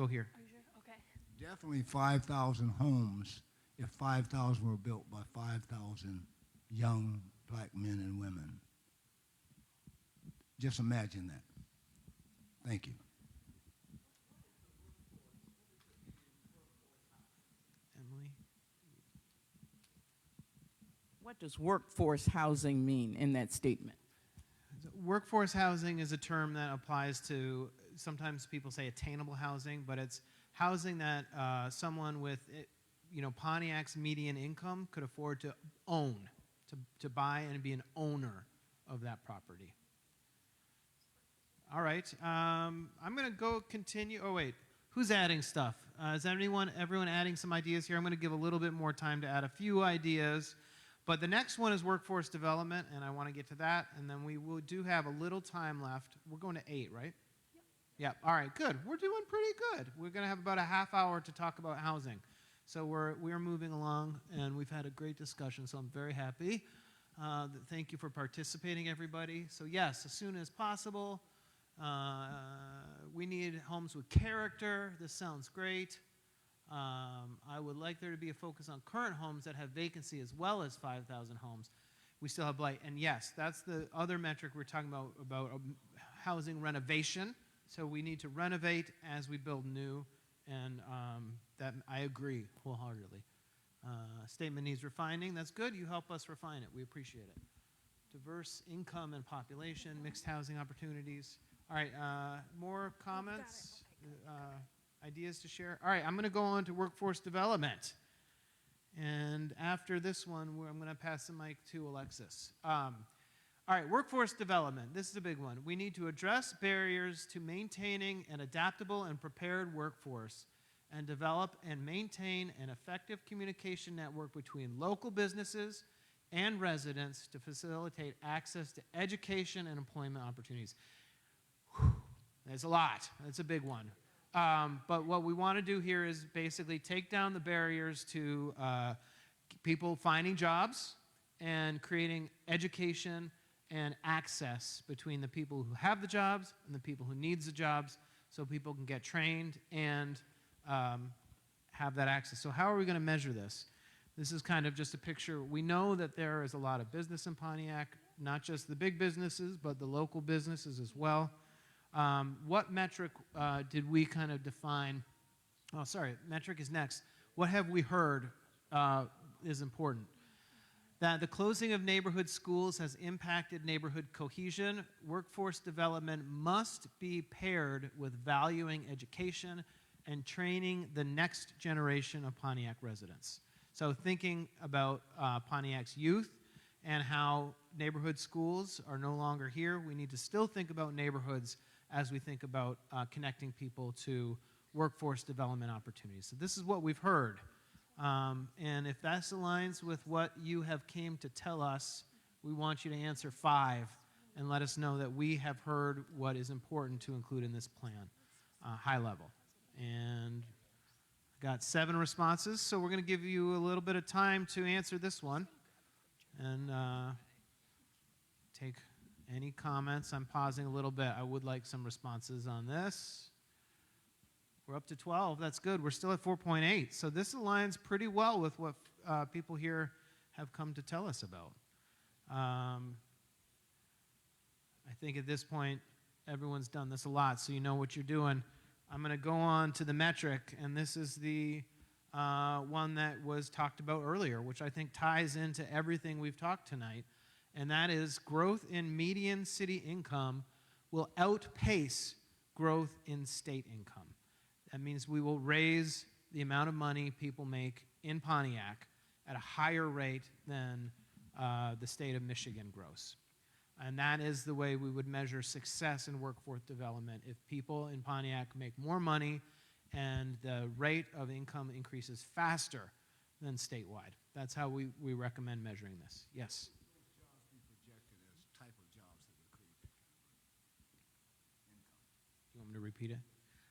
A: here.
C: Are you sure? Okay.
S: Definitely 5,000 homes if 5,000 were built by 5,000 young black men and women. Just imagine that. Thank you.
A: Emily?
E: What does workforce housing mean in that statement?
A: Workforce housing is a term that applies to, sometimes people say attainable housing, but it's housing that someone with Pontiac's median income could afford to own, to buy and be an owner of that property. All right, I'm going to go continue. Oh, wait, who's adding stuff? Is everyone adding some ideas here? I'm going to give a little bit more time to add a few ideas. But the next one is workforce development, and I want to get to that. And then we do have a little time left. We're going to 8, right? Yep. All right, good. We're doing pretty good. We're going to have about a half hour to talk about housing. So we're moving along, and we've had a great discussion, so I'm very happy. Thank you for participating, everybody. So yes, as soon as possible. We need homes with character. This sounds great. I would like there to be a focus on current homes that have vacancy as well as 5,000 homes. We still have blight. And yes, that's the other metric we're talking about housing renovation. So we need to renovate as we build new, and that I agree wholeheartedly. Statement needs refining. That's good. You help us refine it. We appreciate it. Diverse income and population, mixed housing opportunities. All right, more comments? Ideas to share? All right, I'm going to go on to workforce development. And after this one, I'm going to pass the mic to Alexis. All right, workforce development. This is a big one. We need to address barriers to maintaining an adaptable and prepared workforce and develop and maintain an effective communication network between local businesses and residents to facilitate access to education and employment opportunities. Whew, there's a lot. That's a big one. But what we want to do here is basically take down the barriers to people finding jobs and creating education and access between the people who have the jobs and the people who need the jobs, so people can get trained and have that access. So how are we going to measure this? This is kind of just a picture. We know that there is a lot of business in Pontiac, not just the big businesses, but the local businesses as well. What metric did we kind of define? Oh, sorry, metric is next. What have we heard is important? That the closing of neighborhood schools has impacted neighborhood cohesion. Workforce development must be paired with valuing education and training the next generation of Pontiac residents. So thinking about Pontiac's youth and how neighborhood schools are no longer here, we need to still think about neighborhoods as we think about connecting people to workforce development opportunities. So this is what we've heard. And if that aligns with what you have came to tell us, we want you to answer 5 and let us know that we have heard what is important to include in this plan, high level. And got 7 responses, so we're going to give you a little bit of time to answer this one and take any comments. I'm pausing a little bit. I would like some responses on this. We're up to 12. That's good. We're still at 4.8. So this aligns pretty well with what people here have come to tell us about. I think at this point, everyone's done this a lot, so you know what you're doing. I'm going to go on to the metric, and this is the one that was talked about earlier, which I think ties into everything we've talked tonight, and that is growth in median city income will outpace growth in state income. That means we will raise the amount of money people make in Pontiac at a higher rate than the state of Michigan grows. And that is the way we would measure success in workforce development. If people in Pontiac make more money and the rate of income increases faster than statewide. That's how we recommend measuring this. Yes? You want me to repeat it?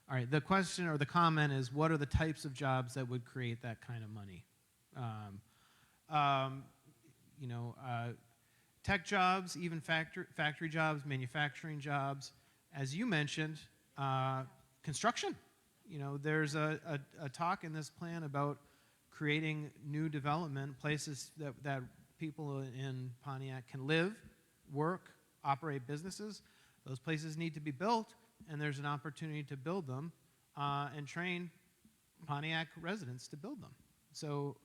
A: All right, the question or the comment is, what are the types of jobs that would create that kind of money? Tech jobs, even factory jobs, manufacturing jobs. As you mentioned, construction. You know, there's a talk in this plan about creating new development, places that people in Pontiac can live, work, operate businesses. Those places need to be built, and there's an opportunity to build them and train Pontiac residents to build them. So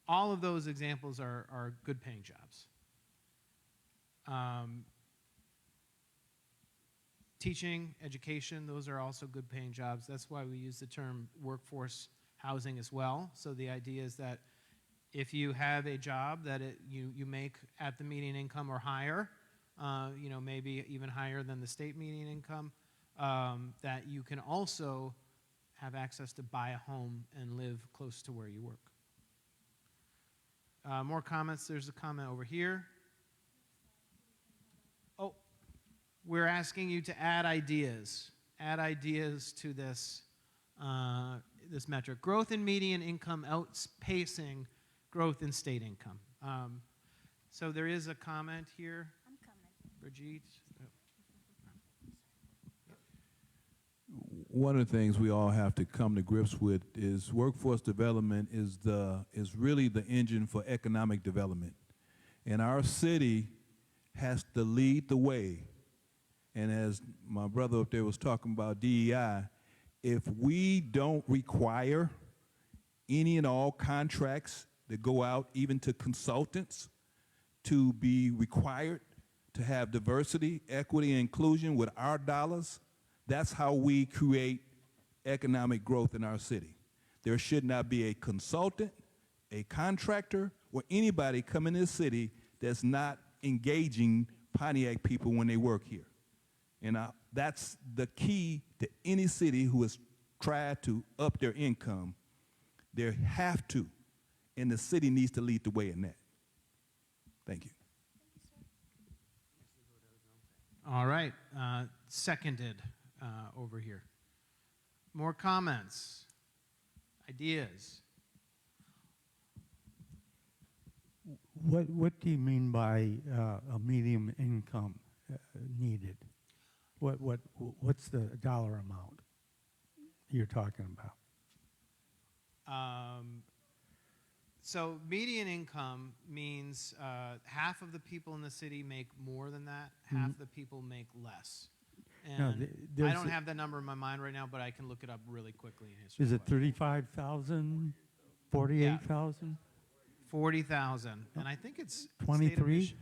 A: all of those examples are good paying jobs. Teaching, education, those are also good paying jobs. That's why we use the term workforce housing as well. So the idea is that if you have a job that you make at the median income or higher, maybe even higher than the state median income, that you can also have access to buy a home and live close to where you work. More comments. There's a comment over here. Oh, we're asking you to add ideas. Add ideas to this, this metric. Growth in median income outpacing growth in state income. So there is a comment here. I'm coming. Brigitte.
K: One of the things we all have to come to grips with is workforce development is really the engine for economic development. And our city has to lead the way. And as my brother up there was talking about DEI, if we don't require any and all contracts that go out, even to consultants, to be required to have diversity, equity, and inclusion with our dollars, that's how we create economic growth in our city. There should not be a consultant, a contractor, or anybody come in this city that's not engaging Pontiac people when they work here. And that's the key to any city who is
U: try to up their income, they have to, and the city needs to lead the way in that. Thank you.
A: All right, seconded over here. More comments, ideas?
I: What do you mean by a medium income needed? What's the dollar amount you're talking about?
A: So median income means half of the people in the city make more than that, half the people make less.
I: No,
A: And I
I: there's
A: don't
I: a-
A: have the number in my mind right now, but I can look it up really quickly. and answer
I: Is
A: the
I: it
A: question.
I: 35,000, 48,000?
A: 40,000, and I think it's state of
I: 23?
A: Mich-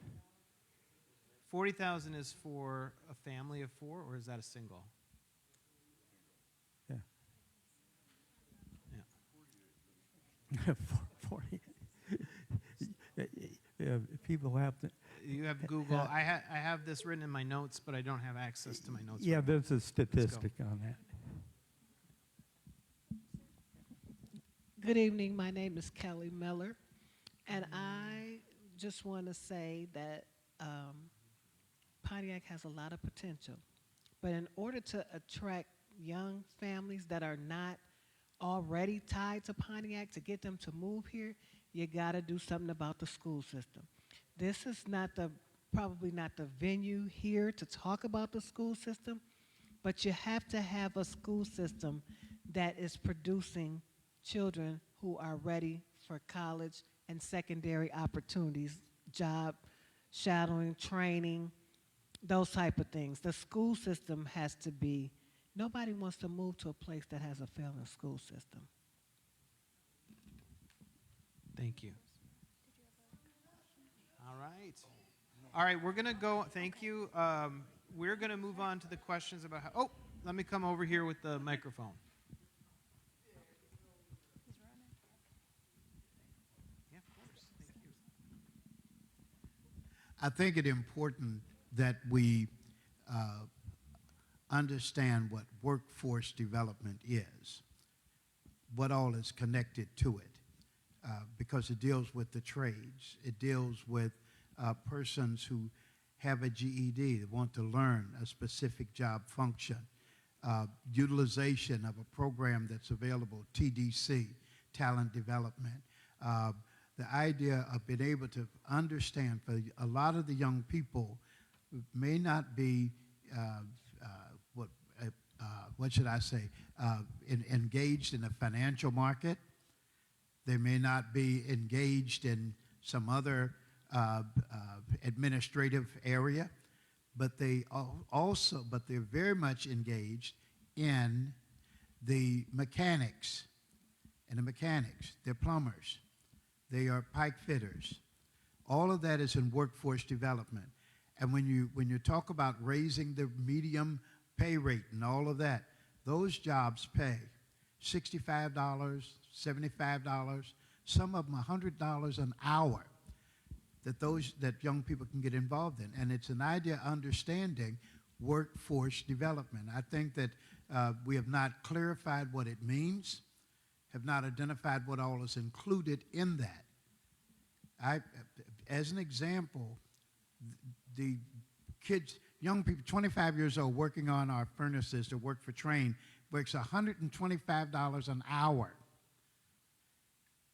A: 40,000 is for a family of 4, or is that a single?
I: Yeah.
A: Yeah.
I: 40. Yeah, people have to.
A: You have Google. I have this written in my notes, but I don't have access to my notes.
I: Yeah,
A: right now.
I: there's a
A: Let's go.
I: statistic on that.
V: Good evening. My name is Kelly Miller, and I just want to say that Pontiac has a lot of potential. But in order to attract young families that are not already tied to Pontiac, to get them to move here, you got to do something about the school system. This is probably not the venue here to talk about the school system, but you have to have a school system that is producing children who are ready for college and secondary opportunities, job shadowing, training, those type of things. The school system has to be, nobody wants to move to a place that has a failing school system.
A: Thank you. All right. All right, we're going to go. Thank you. We're going to move on to the questions about how. Oh, let me come over here with the microphone. Yeah, of course. Thank you.
F: I think it important that we understand what workforce development is, what all is connected to it, because it deals with the trades. It deals with persons who have a GED that want to learn a specific job function, utilization of a program that's available, TDC, talent development. The idea of being able to understand for a lot of the young people may not be, what should I say, engaged in the financial market. They may not be engaged in some other administrative area, but they're very much engaged in the mechanics. They're plumbers. They are pipe fitters. All of that is in workforce development. And when you talk about raising the medium pay rate and all of that, those jobs pay $65, $75, some of them $100 an hour that young people can get involved in. And it's an idea understanding workforce development. I think that we have not clarified what it means, have not identified what all is included in that. As an example, the kids, young people, 25 years old, working on our furnaces to work for Trane, works $125 an hour.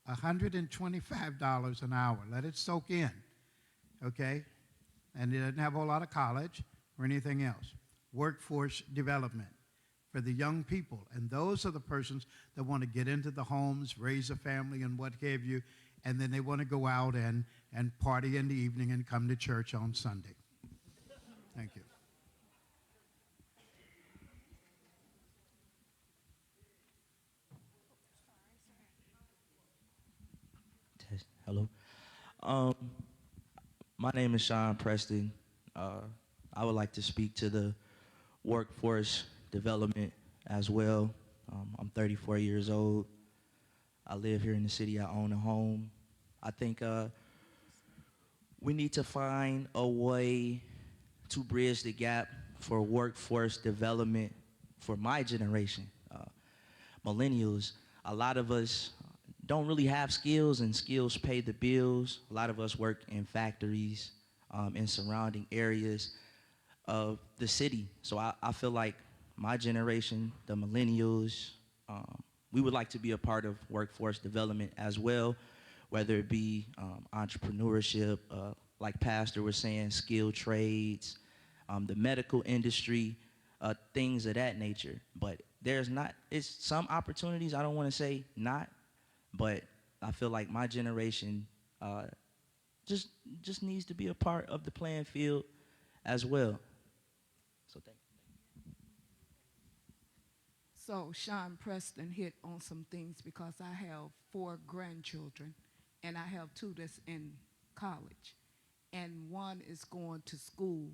F: $125 an hour. Let it soak in, okay? And it doesn't have a whole lot of college or anything else. Workforce development for the young people. And those are the persons that want to get into the homes, raise a family and what have you, and then they want to go out and party in the evening and come to church on Sunday. Thank you.
W: Hello. My name is Sean Preston. I would like to speak to the workforce development as well. I'm 34 years old. I live here in the city. I own a home. I think we need to find a way to bridge the gap for workforce development for my generation. millennials, a lot of us don't really have skills, and skills pay the bills. A lot of us work in factories, in surrounding areas of the city. So I feel like my generation, the millennials, we would like to be a part of workforce development as well, whether it be entrepreneurship, like Pastor was saying, skilled trades, the medical industry, things of that nature. But it's some opportunities, I don't want to say not, but I feel like my generation just needs to be a part of the playing field as well. So thank you.
B: So Sean Preston hit on some things because I have 4 grandchildren, and I have 2 that's in college, and 1 is going to school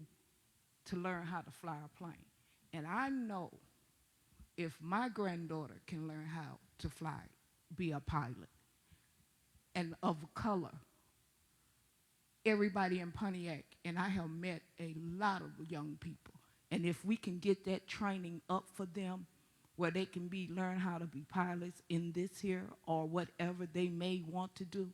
B: to learn how to fly a plane. And I know if my granddaughter can learn how to fly, be a pilot, and of color, everybody in Pontiac, and I have met a lot of young people, and if we can get that training up for them where they can learn how to be pilots in this here or whatever they may want to do,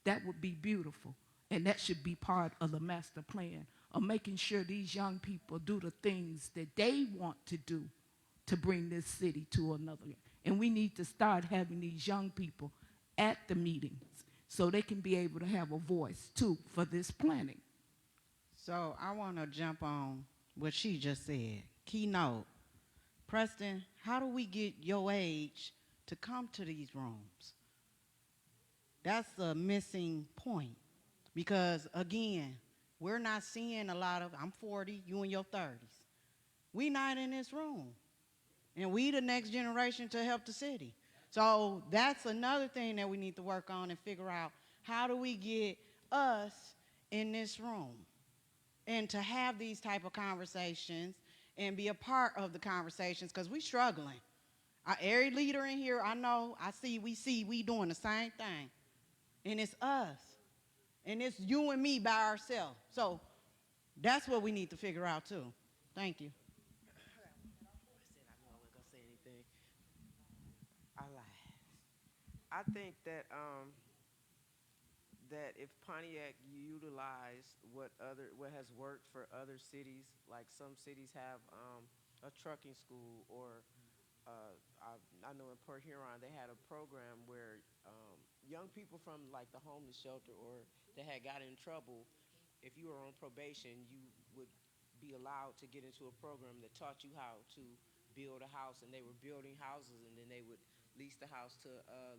B: that would be beautiful. And that should be part of the master plan of making sure these young people do the things that they want to do to bring this city to another. And we need to start having these young people at the meetings so they can be able to have a voice too for this planning.
R: So I want to jump on what she just said. Keynote. Preston, how do we get your age to come to these rooms? That's a missing point. Because, again, we're not seeing a lot of, I'm 40, you in your 30s. We not in this room. And we the next generation to help the city. So that's another thing that we need to work on and figure out, how do we get us in this room? And to have these type of conversations and be a part of the conversations, because we struggling. Every leader in here, I know, we doing the same thing. And it's us. And it's you and me by ourselves. So that's what we need to figure out too. Thank you.
M: I think that that if Pontiac utilized what has worked for other cities, like some cities have a trucking school, or I know in Port Huron they had a program where young people from like the homeless shelter or that had got in trouble, if you were on probation, you would be allowed to get into a program that taught you how to build a house, and they were building houses, and then they would lease the house to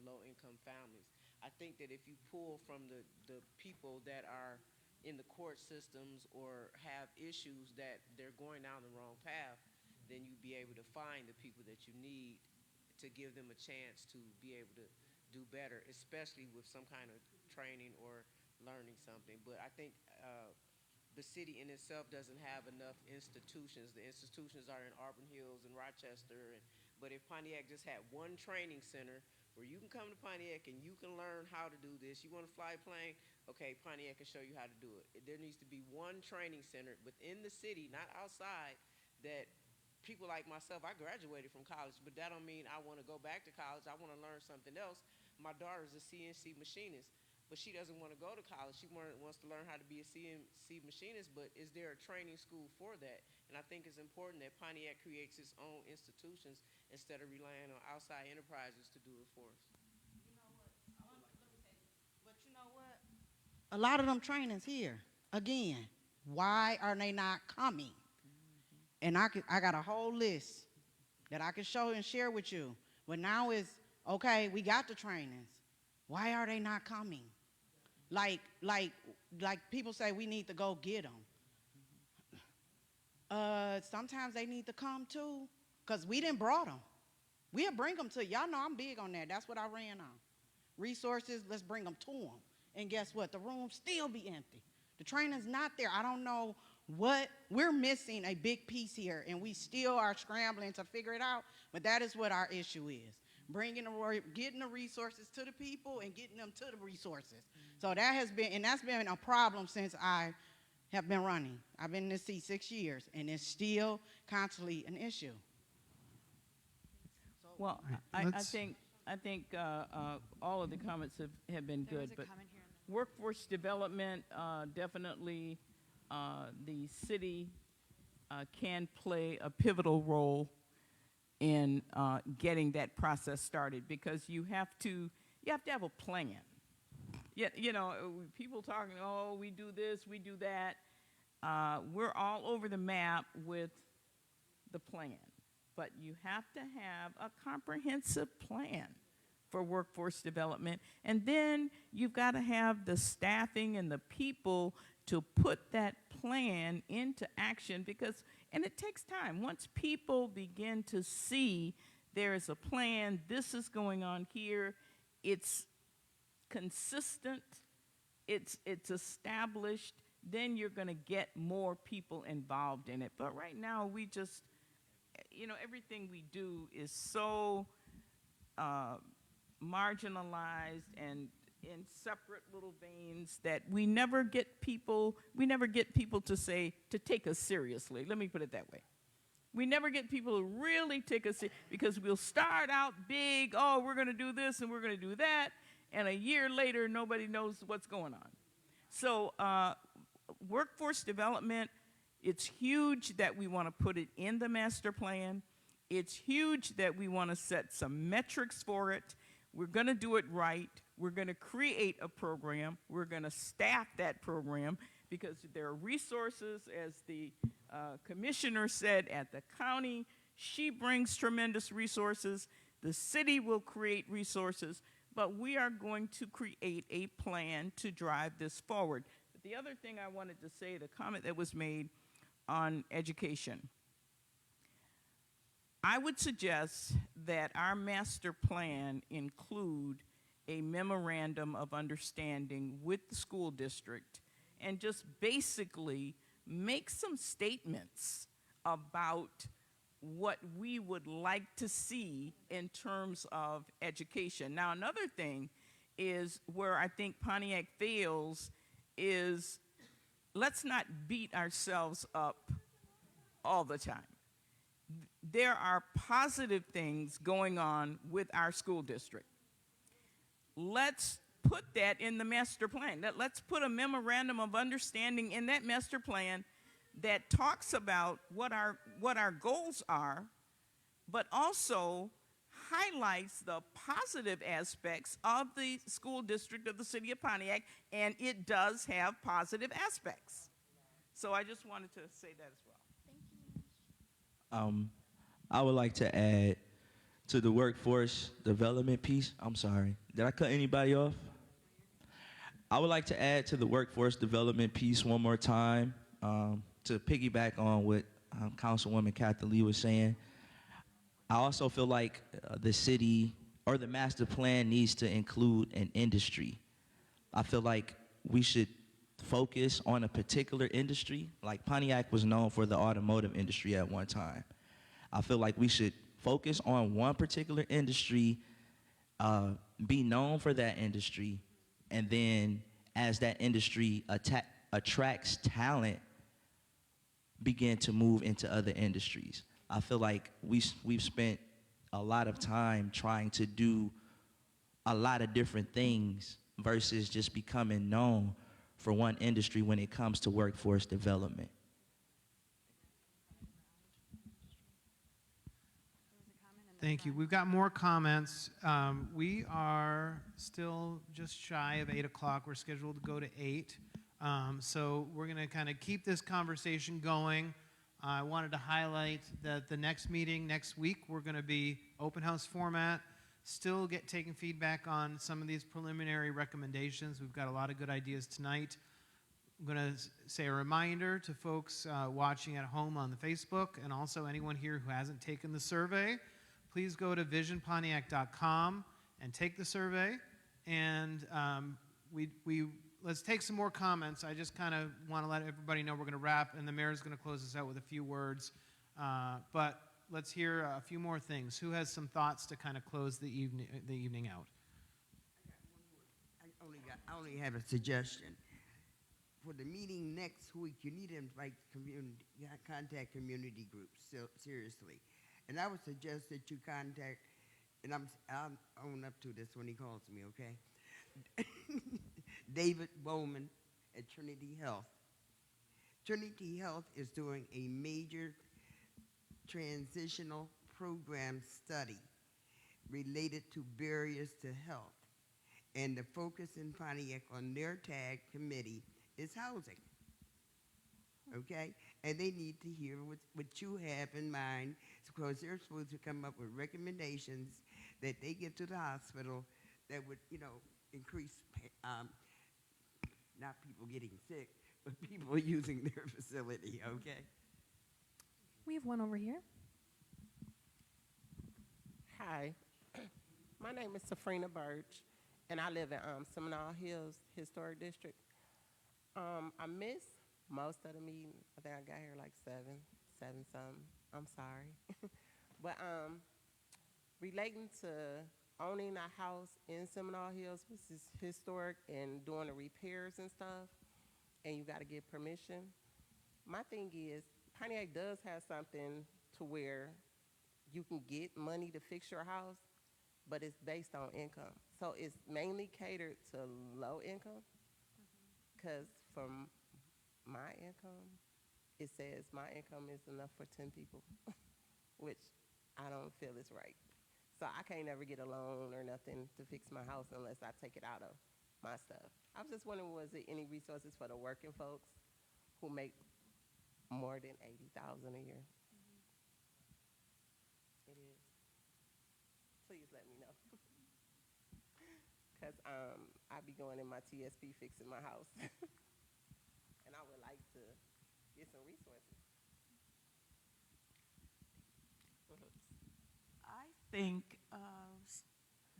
M: low-income families. I think that if you pull from the people that are in the court systems or have issues that they're going down the wrong path, then you'd be able to find the people that you need to give them a chance to be able to do better, especially with some kind of training or learning something. But I think the city in itself doesn't have enough institutions. The institutions are in Auburn Hills and Rochester, but if Pontiac just had one training center where you can come to Pontiac and you can learn how to do this. You want to fly a plane? Okay, Pontiac can show you how to do it. There needs to be one training center within the city, not outside, that people like myself, I graduated from college, but that don't mean I want to go back to college. I want to learn something else. My daughter's a CNC machinist, but she doesn't want to go to college. She wants to learn how to be a CNC machinist, but is there a training school for that? And I think it's important that Pontiac creates its own institutions instead of relying on outside enterprises to do it for us.
R: But you know what? A lot of them trainings here. Again, why are they not coming? And I got a whole list that I can show and share with you. But now it's, okay, we got the trainings. Why are they not coming? Like people say we need to go get them. Sometimes they need to come too, because we didn't brought them. We'll bring them to you. Y'all know I'm big on that. That's what I ran on. Resources, let's bring them to them. And guess what? The room still be empty. The training's not there. I don't know what, we're missing a big piece here, and we still are scrambling to figure it out, but that is what our issue is. Getting the resources to the people and getting them to the resources. So that has been, and that's been a problem since I have been running. I've been in this seat 6 years, and it's still constantly an issue.
E: Well,
A: right,
E: I think all of the comments have been good, but workforce development, definitely the city can play a pivotal role in getting that process started, because you have to have a plan. Yet, you know, people talking, oh, we do this, we do that. We're all over the map with the plan, but you have to have a comprehensive plan for workforce development. And then you've got to have the staffing and the people to put that plan into action, and it takes time. Once people begin to see there is a plan, this is going on here, it's consistent, it's established, then you're going to get more people involved in it. But right now, we just, you know, everything we do is so marginalized and in separate little veins that we never get people to take us seriously. Let me put it that way. We never get people to really take us seriously, because we'll start out big, oh, we're going to do this and we're going to do that, and a year later, nobody knows what's going on. So workforce development, it's huge that we want to put it in the master plan. It's huge that we want to set some metrics for it. We're going to do it right. We're going to create a program. We're going to staff that program, because there are resources, as the commissioner said, at the county. She brings tremendous resources. The city will create resources, but we are going to create a plan to drive this forward. But the other thing I wanted to say, the comment that was made on education, I would suggest that our master plan include a memorandum of understanding with the school district, and just basically make some statements about what we would like to see in terms of education. Now, another thing is where I think Pontiac fails is, let's not beat ourselves up all the time. There are positive things going on with our school district. Let's put that in the master plan. Let's put a memorandum of understanding in that master plan that talks about what our goals are, but also highlights the positive aspects of the school district of the city of Pontiac, and it does have positive aspects. So I just wanted to say that as well.
W: I would like to add to the workforce development piece. I'm sorry, did I cut anybody off? I would like to add to the workforce development piece one more time, to piggyback on what Councilwoman Kathy Lee was saying. I also feel like the city or the master plan needs to include an industry. I feel like we should focus on a particular industry. Like Pontiac was known for the automotive industry at one time. I feel like we should focus on one particular industry, be known for that industry, and then as that industry attracts talent, begin to move into other industries. I feel like we've spent a lot of time trying to do a lot of different things versus just becoming known for one industry when it comes to workforce development.
A: Thank you. We've got more comments. We are still just shy of 8 o'clock. We're scheduled to go to 8. So we're going to kind of keep this conversation going. I wanted to highlight that the next meeting next week, we're going to be open house format, still taking feedback on some of these preliminary recommendations. We've got a lot of good ideas tonight. I'm going to say a reminder to folks watching at home on the Facebook, and also anyone here who hasn't taken the survey, please go to visionpontiac.com and take the survey. And let's take some more comments. I just kind of want to let everybody know we're going to wrap, and the mayor's going to close us out with a few words. But let's hear a few more things. Who has some thoughts to kind of close the evening out?
H: I only have a suggestion. For the meeting next week, you need to invite contact community groups seriously. And I would suggest that you contact and I'll own up to this when he calls me, okay? David Bowman at Trinity Health. Trinity Health is doing a major transitional program study related to barriers to health. And the focus in Pontiac on their TAG committee is housing. Okay? And they need to hear what you have in mind, because they're supposed to come up with recommendations that they get to the hospital that would, increase, not people getting sick, but people using their facility, okay?
C: We have one over here.
G: Hi, my name is Safrina Birch, and I live in Seminole Hills Historic District. I missed most of the meeting. I think I got here like seven something. I'm sorry. But relating to owning a house in Seminole Hills, which is historic, and doing the repairs and stuff, and you got to get permission. My thing is, Pontiac does have something to where you can get money to fix your house, but it's based on income. So it's mainly catered to low income, because from my income, it says my income is enough for 10 people, which I don't feel is right. So I can't never get a loan or nothing to fix my house unless I take it out of my stuff. I was just wondering, was there any resources for the working folks who make more than $80,000 a year? It is. Please let me know. Because I be going in my TSP fixing my house. And I would like to get some resources.
L: I think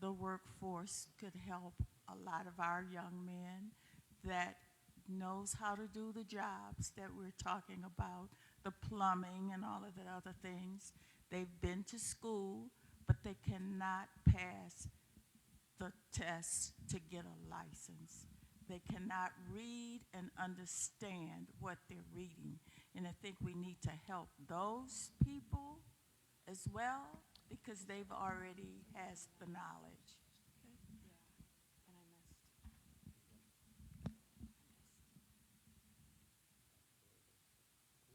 L: the workforce could help a lot of our young men that knows how to do the jobs that we're talking about, the plumbing and all of the other things. They've been to school, but they cannot pass the test to get a license. They cannot read and understand what they're reading. And I think we need to help those people as well, because they've already has the knowledge.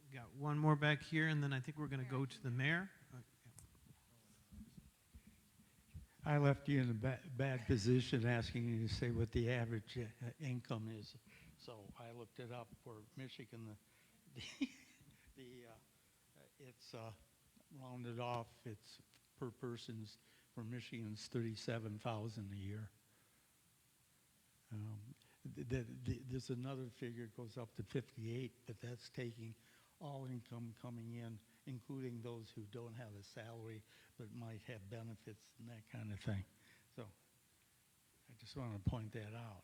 A: We've got one more back here, and then I think we're going to go to the mayor.
I: I left you in a bad position asking you to say what the average income is. So I looked it up for Michigan. It's rounded off. It's per person's for Michigan's $37,000 a year. There's another figure that goes up to 58, but that's taking all income coming in, including those who don't have a salary but might have benefits and that kind of thing. So I just want to point that out.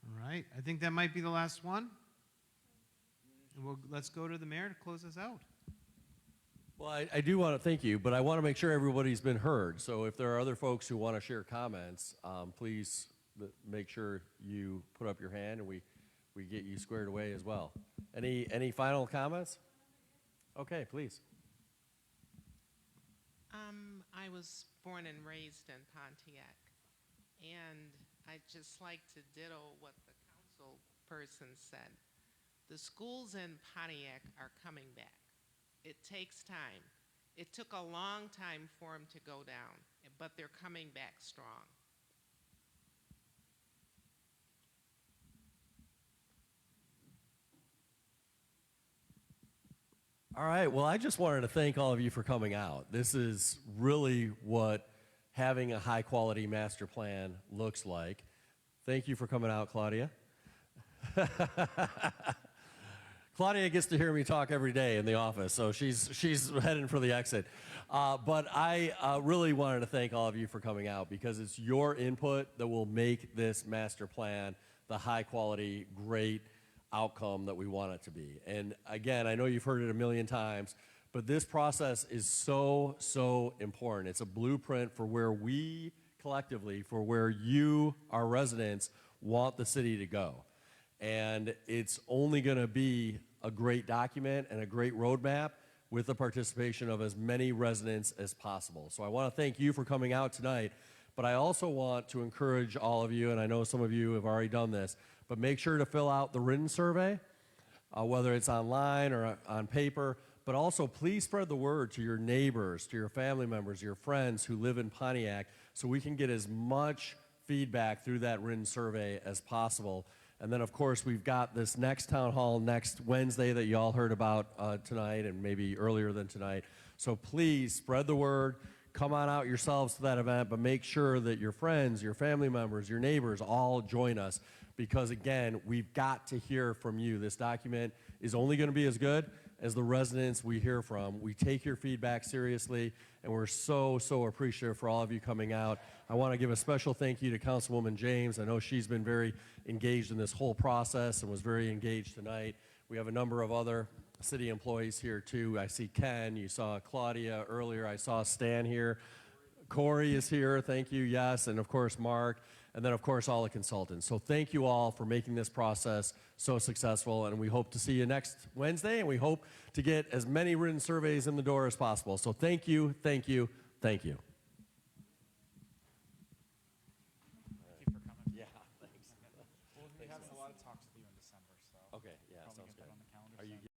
A: All right, I think that might be the last one. And let's go to the mayor to close us out.
O: Well, I do want to thank you, but I want to make sure everybody's been heard. So if there are other folks who want to share comments, please make sure you put up your hand and we get you squared away as well. Any final comments? Okay, please.
X: I was born and raised in Pontiac, and I'd just like to ditto what the council person said. The schools in Pontiac are coming back. It takes time. It took a long time for them to go down, but they're coming back strong.
O: All right, well, I just wanted to thank all of you for coming out. This is really what having a high-quality master plan looks like. Thank you for coming out, Claudia. Claudia gets to hear me talk every day in the office, so she's heading for the exit. But I really wanted to thank all of you for coming out, because it's your input that will make this master plan the high-quality, great outcome that we want it to be. And again, I know you've heard it a million times, but this process is so important. It's a blueprint for where we collectively, for where you, our residents, want the city to go. And it's only going to be a great document and a great roadmap with the participation of as many residents as possible. So I want to thank you for coming out tonight, but I also want to encourage all of you, and I know some of you have already done this, but make sure to fill out the written survey, whether it's online or on paper, but also please spread the word to your neighbors, to your family members, your friends who live in Pontiac, so we can get as much feedback through that written survey as possible. And then, of course, we've got this next town hall next Wednesday that you all heard about tonight and maybe earlier than tonight. So please spread the word. Come on out yourselves to that event, but make sure that your friends, your family members, your neighbors all join us because, again, we've got to hear from you. This document is only going to be as good as the residents we hear from. We take your feedback seriously, and we're so, so appreciative for all of you coming out. I want to give a special thank you to Councilwoman James. I know she's been very engaged in this whole process and was very engaged tonight. We have a number of other city employees here, too. I see Ken. You saw Claudia earlier. I saw Stan here. Corey is here. Thank you. Yes. And, of course, Mark. And then, of course, all the consultants. So thank you all for making this process so successful, and we hope to see you next Wednesday, and we hope to get as many written surveys in the door as possible. So thank you, thank you, thank you.
D: Thank you for coming.
O: Yeah, thanks.
D: Well, we have a lot of talks with you in December, so.
O: Okay, yeah, sounds